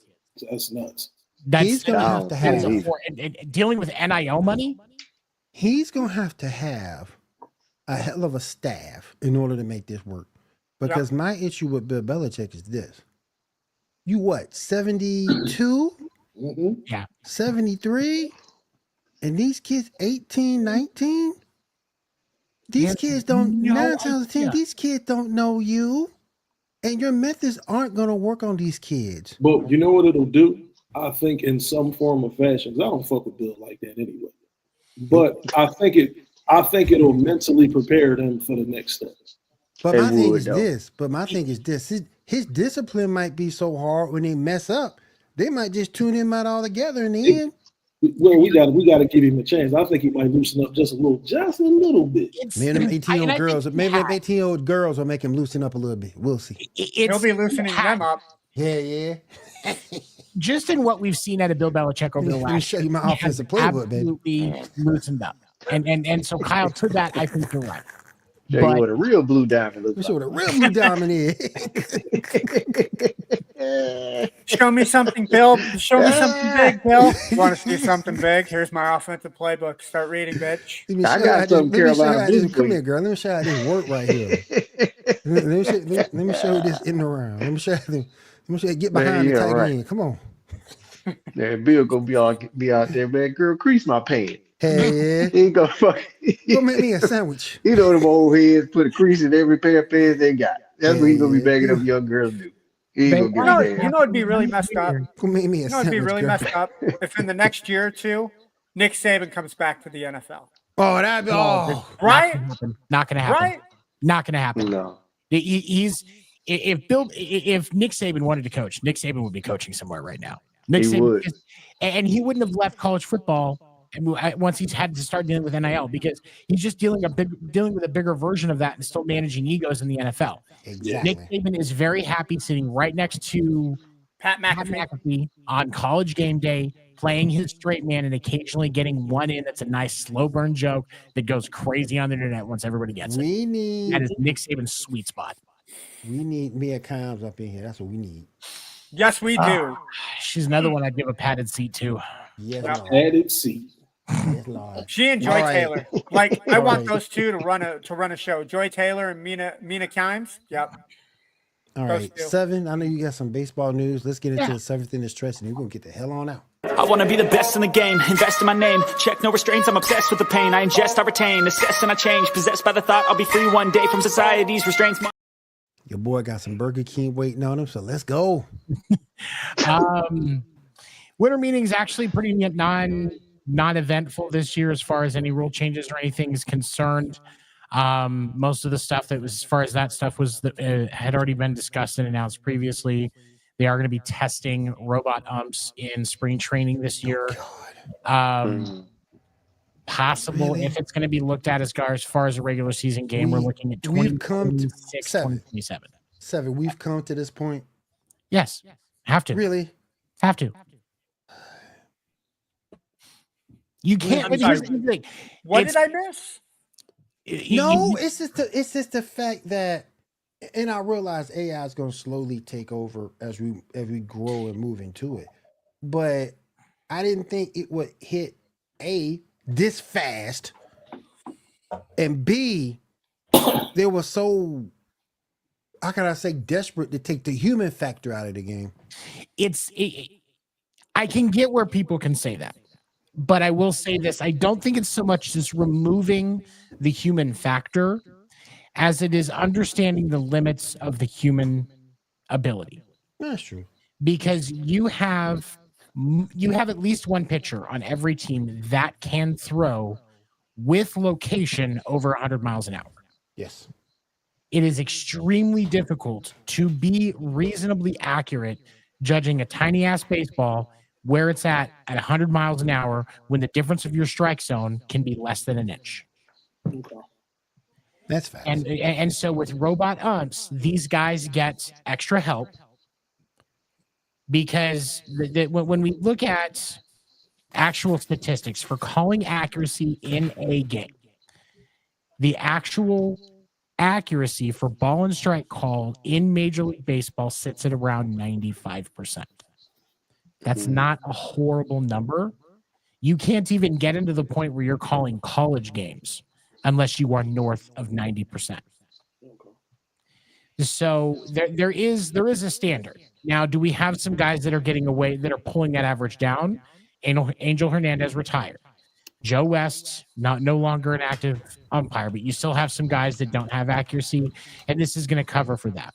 That's nuts. He's going to have to have dealing with NIL money. He's going to have a hell of a staff in order to make this work. Because my issue with Bill Belichick is this. You what, 72? Mm-hmm. Yeah. 73? And these kids 18, 19? These kids don't, 9 times out of 10, these kids don't know you. And your methods aren't going to work on these kids. But you know what it'll do? I think in some form or fashion, I don't fuck with Bill like that anyway. But I think it'll mentally prepare them for the next step. But my thing is this. His discipline might be so hard when they mess up, they might just tune him out altogether in the end. Well, we got to give him a chance. I think he might loosen up just a little bit. Man, them 18-year-old girls, maybe 18-year-old girls will make him loosen up a little bit. We'll see. He'll be loosening them up. Yeah. Just in what we've seen out of Bill Belichick over the last, let me show you my offensive playbook, baby. Absolutely loosened up, and so Kyle, to that, I think you're right. Show you what a real blue diamond looks like. Show what a real blue diamond is. Show me something, Bill. Show me something big, Bill. You want to see something big? Here's my offensive playbook. Start reading, bitch. I got some Carolina blue. Come here, girl. Let me show you this work right here. let me show you this in the round. Let me show you. Get behind the tight end. Come on. Man, Bill gonna be out there, man. Girl, crease my pants. Hey, he ain't gonna fuck. Go make me a sandwich. You know them old heads put a crease in every pair of pants they got. That's what he gonna be begging them young girls to do. You know it'd be really messed up. Go make me a sandwich. It'd be really messed up if in the next year or two, Nick Saban comes back to the NFL. Oh, that'd be right. Not gonna happen. Right. Not gonna happen. No. He's if Nick Saban wanted to coach, Nick Saban would be coaching somewhere right now. Nick He Saban would. and he wouldn't have left college football once he's had to start dealing with NIL because he's just dealing with a bigger version of that and still managing egos in the NFL. Exactly. Nick Saban is very happy sitting right next to Pat McAfee on College Game Day, playing his straight man and occasionally getting one in that's a nice slow burn joke that goes crazy on the internet once everybody gets it. That is Nick Saban's sweet spot. We need Mia Kimes up in here. That's what we need. Yes, we do. She's another one I'd give a padded seat to. Yes, Yep. Lord. Padded seat. Yes, Lord. She and Joy All right. Taylor. Like I All want right. those two to run a show. Joy Taylor and Mina Kimes. Yep. All Those right, two. 7. I know you got some baseball news. Let's get into the 7th thing that's stressing. We're going to get the hell on out. I want to be the best in the game, invest in my name, check no restraints, I'm obsessed with the pain, I ingest, I retain, assess and I change, possessed by the thought I'll be free one day from society's restraints. Your boy got some Burger King waiting on him, so let's go. Winter meeting is actually pretty non-eventful this year as far as any rule changes or anything is concerned. Most of the stuff that was, as far as that stuff was, had already been discussed and announced previously. They are going to be testing robot umps in spring training this year. Possible if it's going to be looked at as far as a regular season game, we're looking at 2026, 2027. 7. We've come to this point. Yes, have to. Really? Have to. You can't. I'm sorry. Like, What did I miss? No, it's just the fact that, and I realize AI is going to slowly take over as we grow and move into it, but I didn't think it would hit this fast, and B, they were so, how can I say, desperate to take the human factor out of the game. I can get where people can say that. But I will say this, I don't think it's so much just removing the human factor as it is understanding the limits of the human ability. That's true. Because you have at least one pitcher on every team that can throw with location over 100 miles an hour. Yes. It is extremely difficult to be reasonably accurate judging a tiny ass baseball where it's at 100 miles an hour when the difference of your strike zone can be less than an inch. Okay. That's fast. And so with robot umps, these guys get extra help because when we look at actual statistics for calling accuracy in a game, the actual accuracy for ball and strike call in Major League Baseball sits at around 95%. That's not a horrible number. You can't even get into the point where you're calling college games unless you are north of 90%. So there is a standard. Now, do we have some guys that are getting away, that are pulling that average down? Angel Hernandez retired. Joe West, no longer an active umpire, but you still have some guys that don't have accuracy, and this is going to cover for that.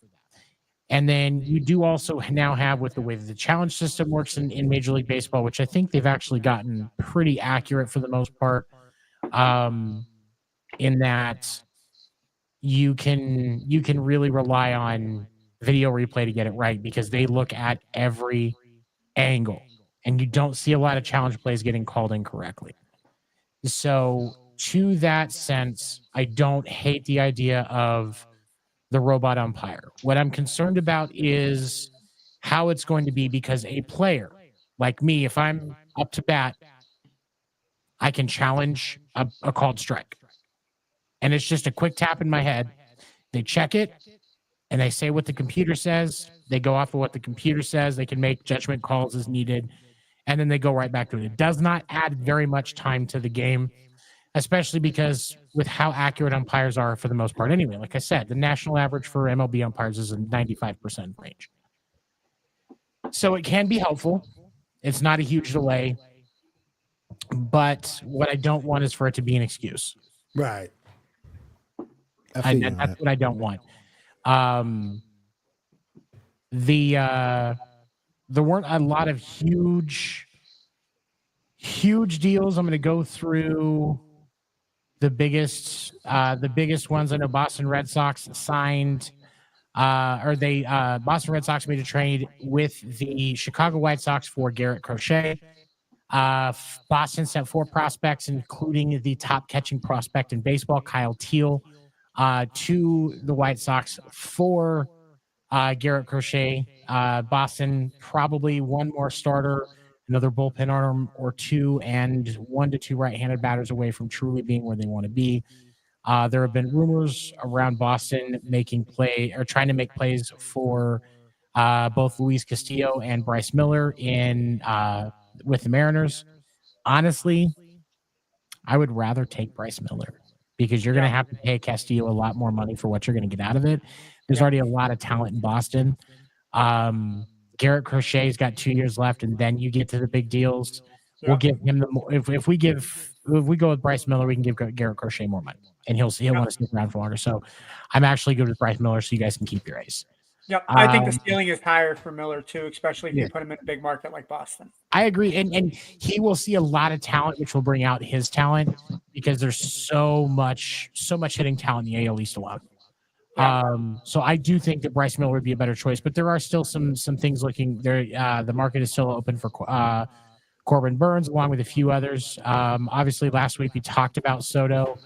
And then you do also now have, with the way that the challenge system works in Major League Baseball, which I think they've actually gotten pretty accurate for the most part, in that you can really rely on video replay to get it right because they look at every angle, and you don't see a lot of challenge plays getting called incorrectly. So to that sense, I don't hate the idea of the robot umpire. What I'm concerned about is how it's going to be, because a player like me, if I'm up to bat, I can challenge a called strike. And it's just a quick tap in my head. They check it and they say what the computer says. They go off of what the computer says. They can make judgment calls as needed. And then they go right back to it. It does not add very much time to the game, especially because with how accurate umpires are for the most part. Anyway, like I said, the national average for MLB umpires is in 95% range. So it can be helpful. It's not a huge delay. But what I don't want is for it to be an excuse. Right. That's what I don't want. There weren't a lot of huge deals. I'm going to go through the biggest ones. I know Boston Red Sox signed Boston Red Sox made a trade with the Chicago White Sox for Garrett Crochet. Boston sent 4 prospects, including the top catching prospect in baseball, Kyle Teal, to the White Sox for Garrett Crochet. Boston probably one more starter, another bullpen arm or two, and 1 to 2 right-handed batters away from truly being where they want to be. There have been rumors around Boston trying to make plays for both Luis Castillo and Bryce Miller with the Mariners. Honestly, I would rather take Bryce Miller because you're going to have to pay Castillo a lot more money for what you're going to get out of it. There's already a lot of talent in Boston. Garrett Crochet's got 2 years left, and then you get to the big deals. We'll give him if we go with Bryce Miller, we can give Garrett Crochet more money, and he'll want to stick around for longer. So I'm actually good with Bryce Miller, so you guys can keep your ace. Yep, I think the ceiling is higher for Miller too, especially if you put him in a big market like Boston. I agree, and he will see a lot of talent, which will bring out his talent because there's so much hitting talent in the AL East alone. So I do think that Bryce Miller would be a better choice, but there are still some things looking there. The market is still open for Corbin Burns, along with a few others. Obviously, last week we talked about Soto.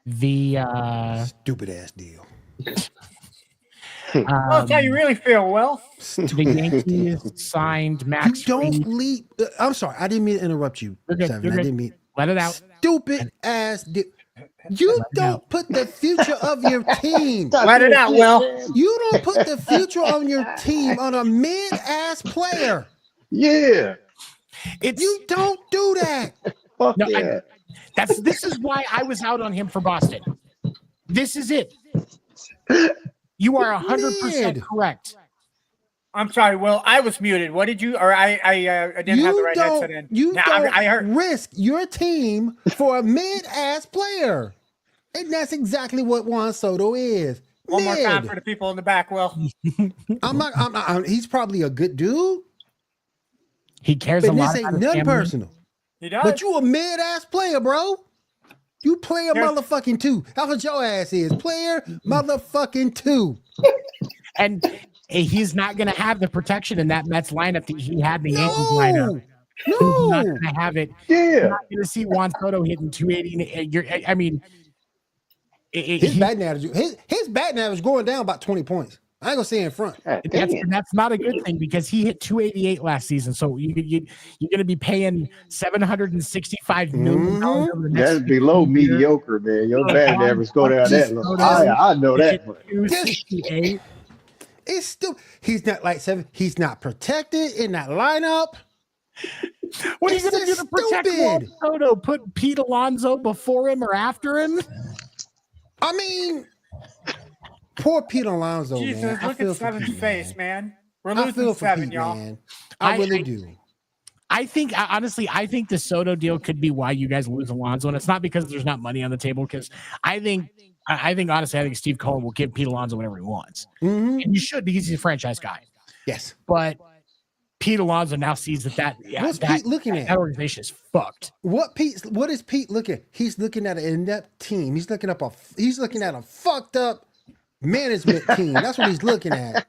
Stupid ass deal. That's how you really feel. Well, the Yankees signed Max. You don't leave. I'm sorry, I didn't mean to interrupt you. Seven. I didn't mean. Let it out. Stupid ass deal. You don't put the future of your team. Let it out, Will. You don't put the future on your team on a mid-ass player. Yeah. You don't do that. Fuck yeah. This is why I was out on him for Boston. This is it. You are 100% correct. I'm sorry, Will. I was muted. What did you? Or I didn't have the right headset in. I heard. Risk your team for a mid-ass player, and that's exactly what Juan Soto is. One more time for the people in the back, Will. I'm not. He's probably a good dude. He cares a lot. This ain't nothing personal. He does. But you a mid-ass player, bro. You player motherfucking 2. That's what your ass is. Player motherfucking 2. And he's not going to have the protection in that Mets lineup that he had in the Yankees lineup. No. He's not going to have it. Yeah. You're not going to see Juan Soto hitting 280. I mean, his batting average going down about 20 points. I ain't gonna say in front. That's not a good thing because he hit 288 last season. So you're going to be paying $765 million. Over the next That's below mediocre, man. Your batting average go down that low. I know that. 268. It's still he's not like 7. He's not protected in that lineup. What are you going to do to protect Juan Soto? Put Pete Alonso before him or after him? I mean. Poor Pete Alonso, Jesus, man. look at Seven's face, man. We're I losing feel for 7, Pete, y'all. man. I really do. I think, honestly, the Soto deal could be why you guys lose Alonso, and it's not because there's not money on the table. Because I think Steve Cohen will give Pete Alonso whatever he wants, and you should because he's a franchise guy. Yes, but Pete Alonso now sees what's Pete looking at? That organization is fucked. What is Pete looking at? He's looking at an inept team. He's looking at a fucked up management team. That's what he's looking at.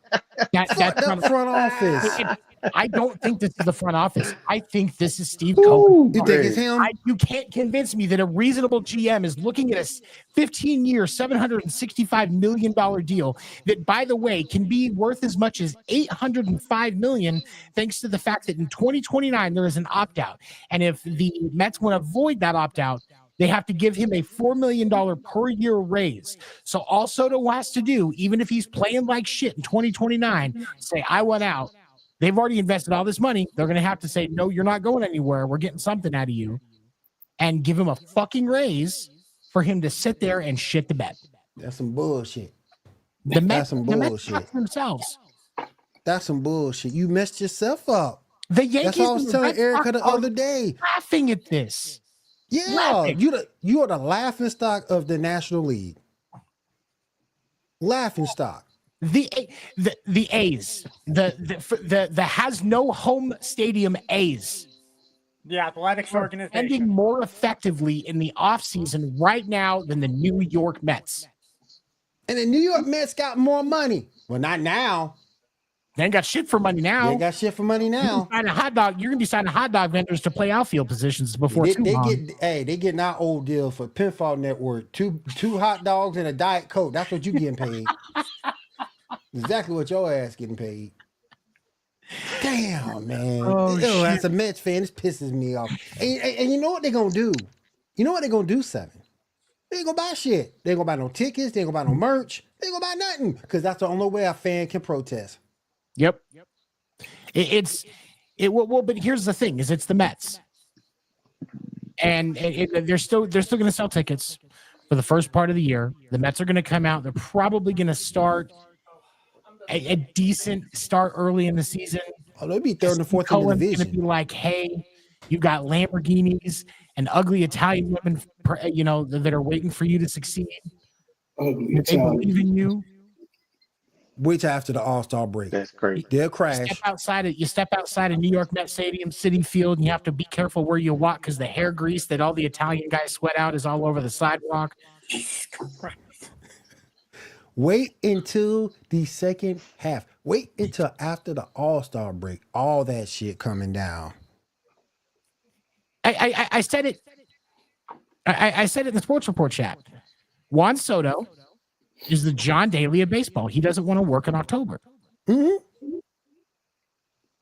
Fucked up front office. I don't think this is the front office. I think this is Steve Cohen. You think it's him? You can't convince me that a reasonable GM is looking at a 15-year, $765 million deal that, by the way, can be worth as much as $805 million, thanks to the fact that in 2029 there is an opt-out. And if the Mets want to avoid that opt-out, they have to give him a $4 million per year raise. So all Soto has to do, even if he's playing like shit in 2029, say, I want out. They've already invested all this money. They're going to have to say, no, you're not going anywhere. We're getting something out of you. And give him a fucking raise for him to sit there and shit the bed. That's some bullshit. That's some bullshit. Themselves. That's some bullshit. You messed yourself up. The Yankees. That's what I was telling Erica the other day. Laughing at this. Yeah, you are the laughing stock of the National League. Laughing stock. The A's, the has no home stadium A's. The athletics organization. Ending more effectively in the offseason right now than the New York Mets. And the New York Mets got more money. Well, not now. They ain't got shit for money now. They got shit for money now. You're gonna be signing hot dog vendors to play outfield positions before too long. They getting our old deal for Pinfall Network. Two hot dogs and a Diet Coke. That's what you getting paid. Exactly what your ass getting paid. Damn, man. As a Mets fan, this pisses me off. And you know what they're gonna do? You know what they're gonna do, Seven? They ain't gonna buy shit. They ain't gonna buy no tickets. They ain't gonna buy no merch. They ain't gonna buy nothing. Because that's the only way a fan can protest. Yep. But here's the thing: is it's the Mets, and they're still going to sell tickets for the first part of the year. The Mets are going to come out. They're probably going to start a decent start early in the season. Oh, they'll be third and fourth in the division. Going to be like, hey, you got Lamborghinis and ugly Italian women, that are waiting for you to succeed. Ugly They believe in you. Wait till after the All-Star break. That's crazy. They'll crash. You step outside of New York Met Stadium, City Field, and you have to be careful where you walk because the hair grease that all the Italian guys sweat out is all over the sidewalk. Wait until the second half. Wait until after the All-Star break. All that shit coming down. I said it. I said it in the Sports Report chat. Juan Soto is the John Daly of baseball. He doesn't want to work in October. Mm-hmm.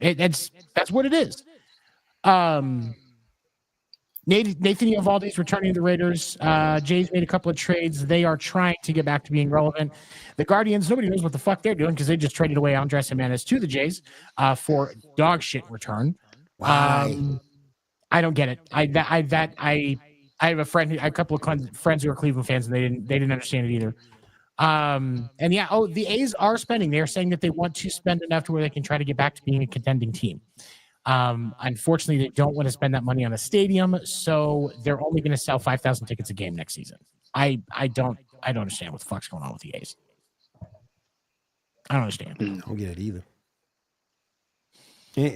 That's what it is. Nathan Eovaldi's returning to the Raiders. Jays made a couple of trades. They are trying to get back to being relevant. The Guardians, nobody knows what the fuck they're doing because they just traded away Andres Jimenez to the Jays for dog shit return. Why? I don't get it. I have a couple of friends who are Cleveland fans, and they didn't understand it either. The A's are spending. They're saying that they want to spend enough to where they can try to get back to being a contending team. Unfortunately, they don't want to spend that money on a stadium, so they're only going to sell 5,000 tickets a game next season. I don't understand what the fuck's going on with the A's. I don't understand. I don't get it either.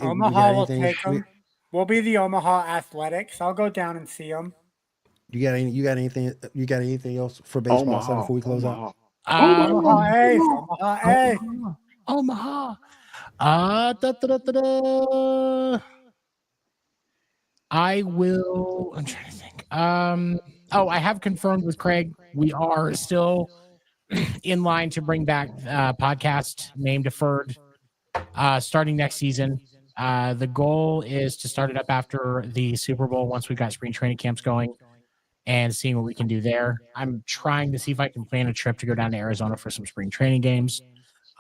Omaha will take them. We'll be the Omaha Athletics. I'll go down and see them. You got anything else for baseball before we close out? Omaha A's. Omaha. I'm trying to think. I have confirmed with Craig. We are still in line to bring back podcast name deferred starting next season. The goal is to start it up after the Super Bowl once we've got spring training camps going and seeing what we can do there. I'm trying to see if I can plan a trip to go down to Arizona for some spring training games.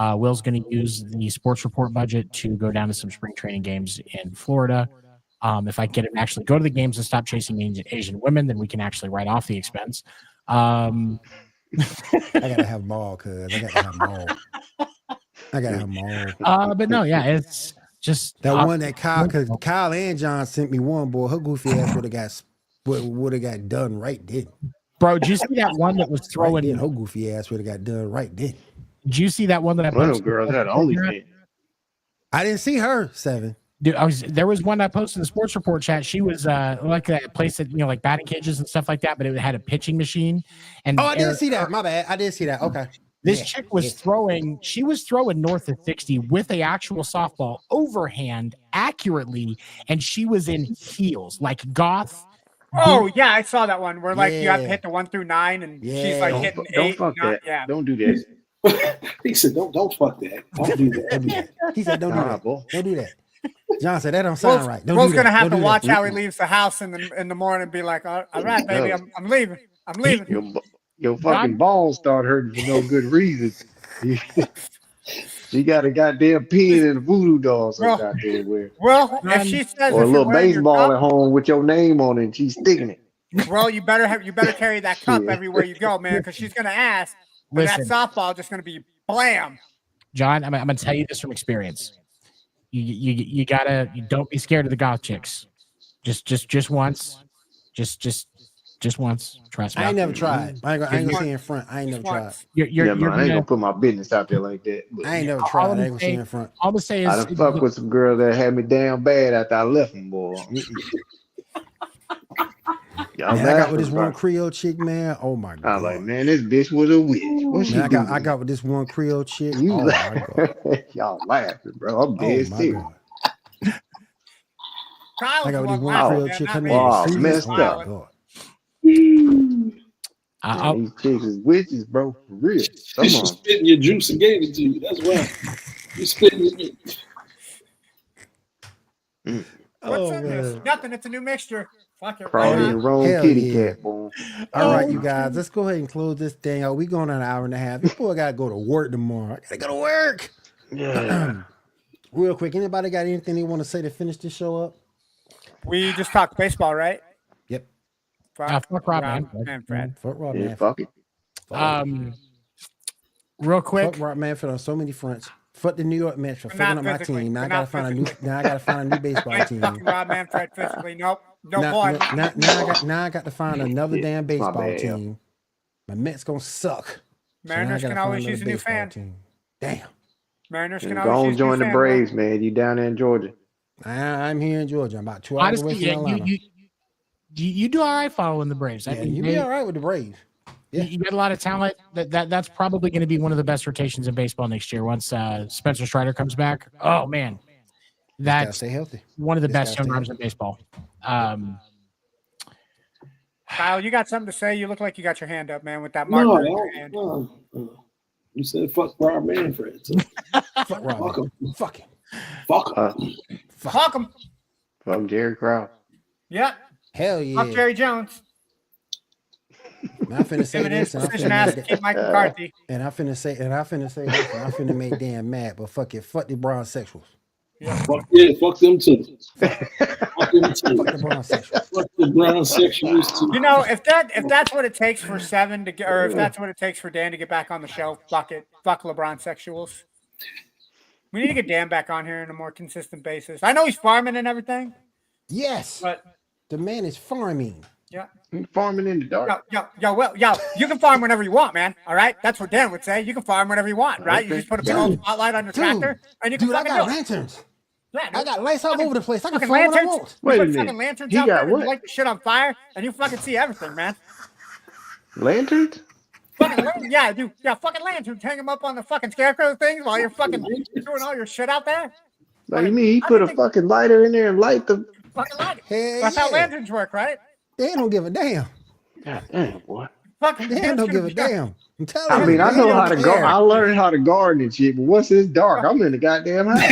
Will's going to use the Sports Report budget to go down to some spring training games in Florida. If I get him actually go to the games and stop chasing Asian women, then we can actually write off the expense. I gotta have them all, cuz I gotta have them all. But no, yeah, it's just that one that Kyle and John sent me one, boy. Her goofy ass would have got done right then. Bro, did you see that one that was throwing? Right then, her goofy ass would have got done right then. Did you see that one that I posted? One of them girls had OnlyFans. I didn't see her, Seven. Dude, there was one I posted in the Sports Report chat. She was like that place that like batting cages and stuff like that, but it had a pitching machine. And I didn't see that. My bad. I did see that. Okay. This chick was throwing. She was throwing north of 60 with a actual softball overhand accurately, and she was in heels like goth. Oh yeah, I saw that one where you have to hit the 1 through 9, and she's like hitting 8. Don't fuck that. Yeah. Don't do that. He said, "Don't fuck that. Don't do that." He said, "Don't do that. Don't do that." John said, "That don't sound right." Will's gonna have to watch how he leaves the house in the morning and be like, "All right, baby, I'm leaving. I'm leaving." Your fucking balls start hurting for no good reason. You got a goddamn pin and a voodoo doll goddamn where. Well, if she says, or a little baseball at home with your name on it, and she's sticking it. Well, you better carry that cup everywhere you go, man, because she's gonna ask. But that softball just gonna be blam. John, I'm gonna tell you this from experience. You don't be scared of the goth chicks. Just once. Just once. Trust me. I ain't never tried. I ain't gonna say in front. I ain't never tried. I ain't gonna put my business out there like that. I ain't never tried. I ain't gonna say in front. All I'm gonna say is I done fuck with some girls that had me damn bad after I left them, boy. Y'all Man, I got laughing, with this bro. one Creole chick, man. Oh my god. I was like, man, this bitch was a witch. What she Man, I doing? got with this one Creole chick. You Oh my god. y'all laughing, bro. I'm Oh dead my serious. god. Kyle's I got the with one this one laughing, Creole man, chick. not Her me. name Wow, is Susan. messed Oh my up. god. Man, these chicks is witches, bro. For real. Come She's on. spitting your juice and gave it to you. That's why you spitting your juice. What's Oh in this? man. Nothing. It's a new mixture. Fuck it. Why Crawled in the not? wrong Hell kitty yeah. cat, boy. All right, you guys, let's go ahead and close this thing out. We going on an hour and a half. Your boy gotta go to work tomorrow. I gotta go to work. Yeah. Real quick, anybody got anything they want to say to finish this show up? We just talked baseball, right? Yep. Fuck Rob Manfred. Manfred. Fuck Rob Yeah, Manfred. fuck it. Real quick. Fuck Rob Manfred on so many fronts. Fuck the New York Mets for But fucking not up my physically. team. Now I But gotta not find a new. physically. Now I gotta find a new baseball Ain't team. fucking Rob Manfred physically. Nope. No Now boy. I got to find another Yeah, damn it's my baseball bad, yo. team. My Mets gonna suck. So now I Mariners gotta can find always another use a new baseball fan. team. Damn. Mariners can And always go on use a new join the fan. Braves, man. You down there in Georgia. I'm here in Georgia. I'm about 2 hours Honestly, away from yeah, Atlanta. you do all right following the Braves. I Yeah, think you be all right with the Braves. Yeah. You got a lot of talent. That's probably going to be one of the best rotations in baseball next year once Spencer Strider comes back. Oh man, Gotta that's stay healthy. one of the Just best gotta young stay arms in baseball. Kyle, you got something to say? You look like you got your hand up, man, with that No, marker in your hand. no. You said fuck Rob Manfred. So Fuck Rob. fuck him. Fuck him. Fuck him. Fuck him. Fuck Jerry Krause. Yeah. Hell yeah. Fuck Jerry Jones. Now I finna say Him and his this, and I precision finna ass make keep Mike McCarthy. and I finna say this, and I finna make Dan mad, but fuck it, fuck the bronsexuals. Fuck them too. Fuck them too. Fuck the bronsexuals. Fuck the bronsexuals too. You know, if that's what it takes for Seven to get, or if that's what it takes for Dan to get back on the show, fuck it. Fuck LeBron sexuals. We need to get Dan back on here on a more consistent basis. I know he's farming and everything. Yes, but the man is farming. Yeah. Farming in the dark. Yo, you can farm whenever you want, man. All right? That's what Dan would say. You can farm whenever you want, right? You just put a big old spotlight on your tractor and you can I fucking got do it. lanterns. Yeah, I got lights all over the place. I can fucking farm what I lanterns. want. Wait a You put minute. fucking lanterns He out got there and what? you light the shit on fire and you fucking see everything, man. Lanterns? Fucking yeah, dude. Yeah, fucking lanterns. Hang them up on the fucking scarecrow things while you're fucking doing all your shit out there. Like, you mean he put a fucking lighter in there and light the Fucking light it. Hell That's how yeah. lanterns work, right? Dan don't give a damn. God damn, boy. Fucking Dan don't give a damn. I'm telling I you. mean, I Dan know don't how to go. care. I learned how to garden and shit, but once it's dark, I'm in the goddamn house.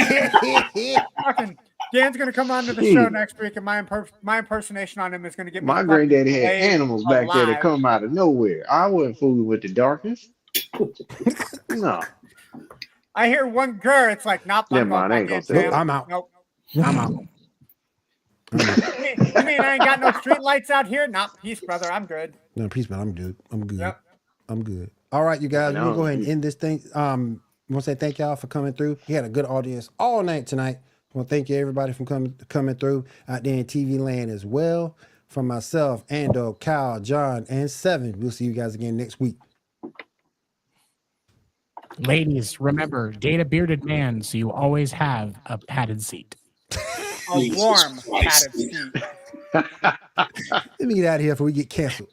Fucking Dan's gonna come on to the Shit. show next week, and my impersonation on him is gonna get me My fucking granddaddy had laid animals back there that alive. come out of nowhere. I wasn't fooling with the darkness. No. I hear one girl. It's like, nope. Never mind, I ain't gonna say Nope, I'm out. Nope. I'm out. You mean I ain't got no street lights out here? Nah, peace, brother. I'm good. No, peace, man. I'm good. I'm good. Yep. I'm good. All right, you guys. We're No, gonna go ahead and end this thing. I want to say thank y'all for coming through. We had a good audience all night tonight. I want to thank you everybody for coming through out there in TV land as well. From myself, Ando, Kyle, John, and Seven. We'll see you guys again next week. Ladies, remember, date a bearded man so you always have a padded seat. A warm padded seat. Let me get out of here before we get canceled.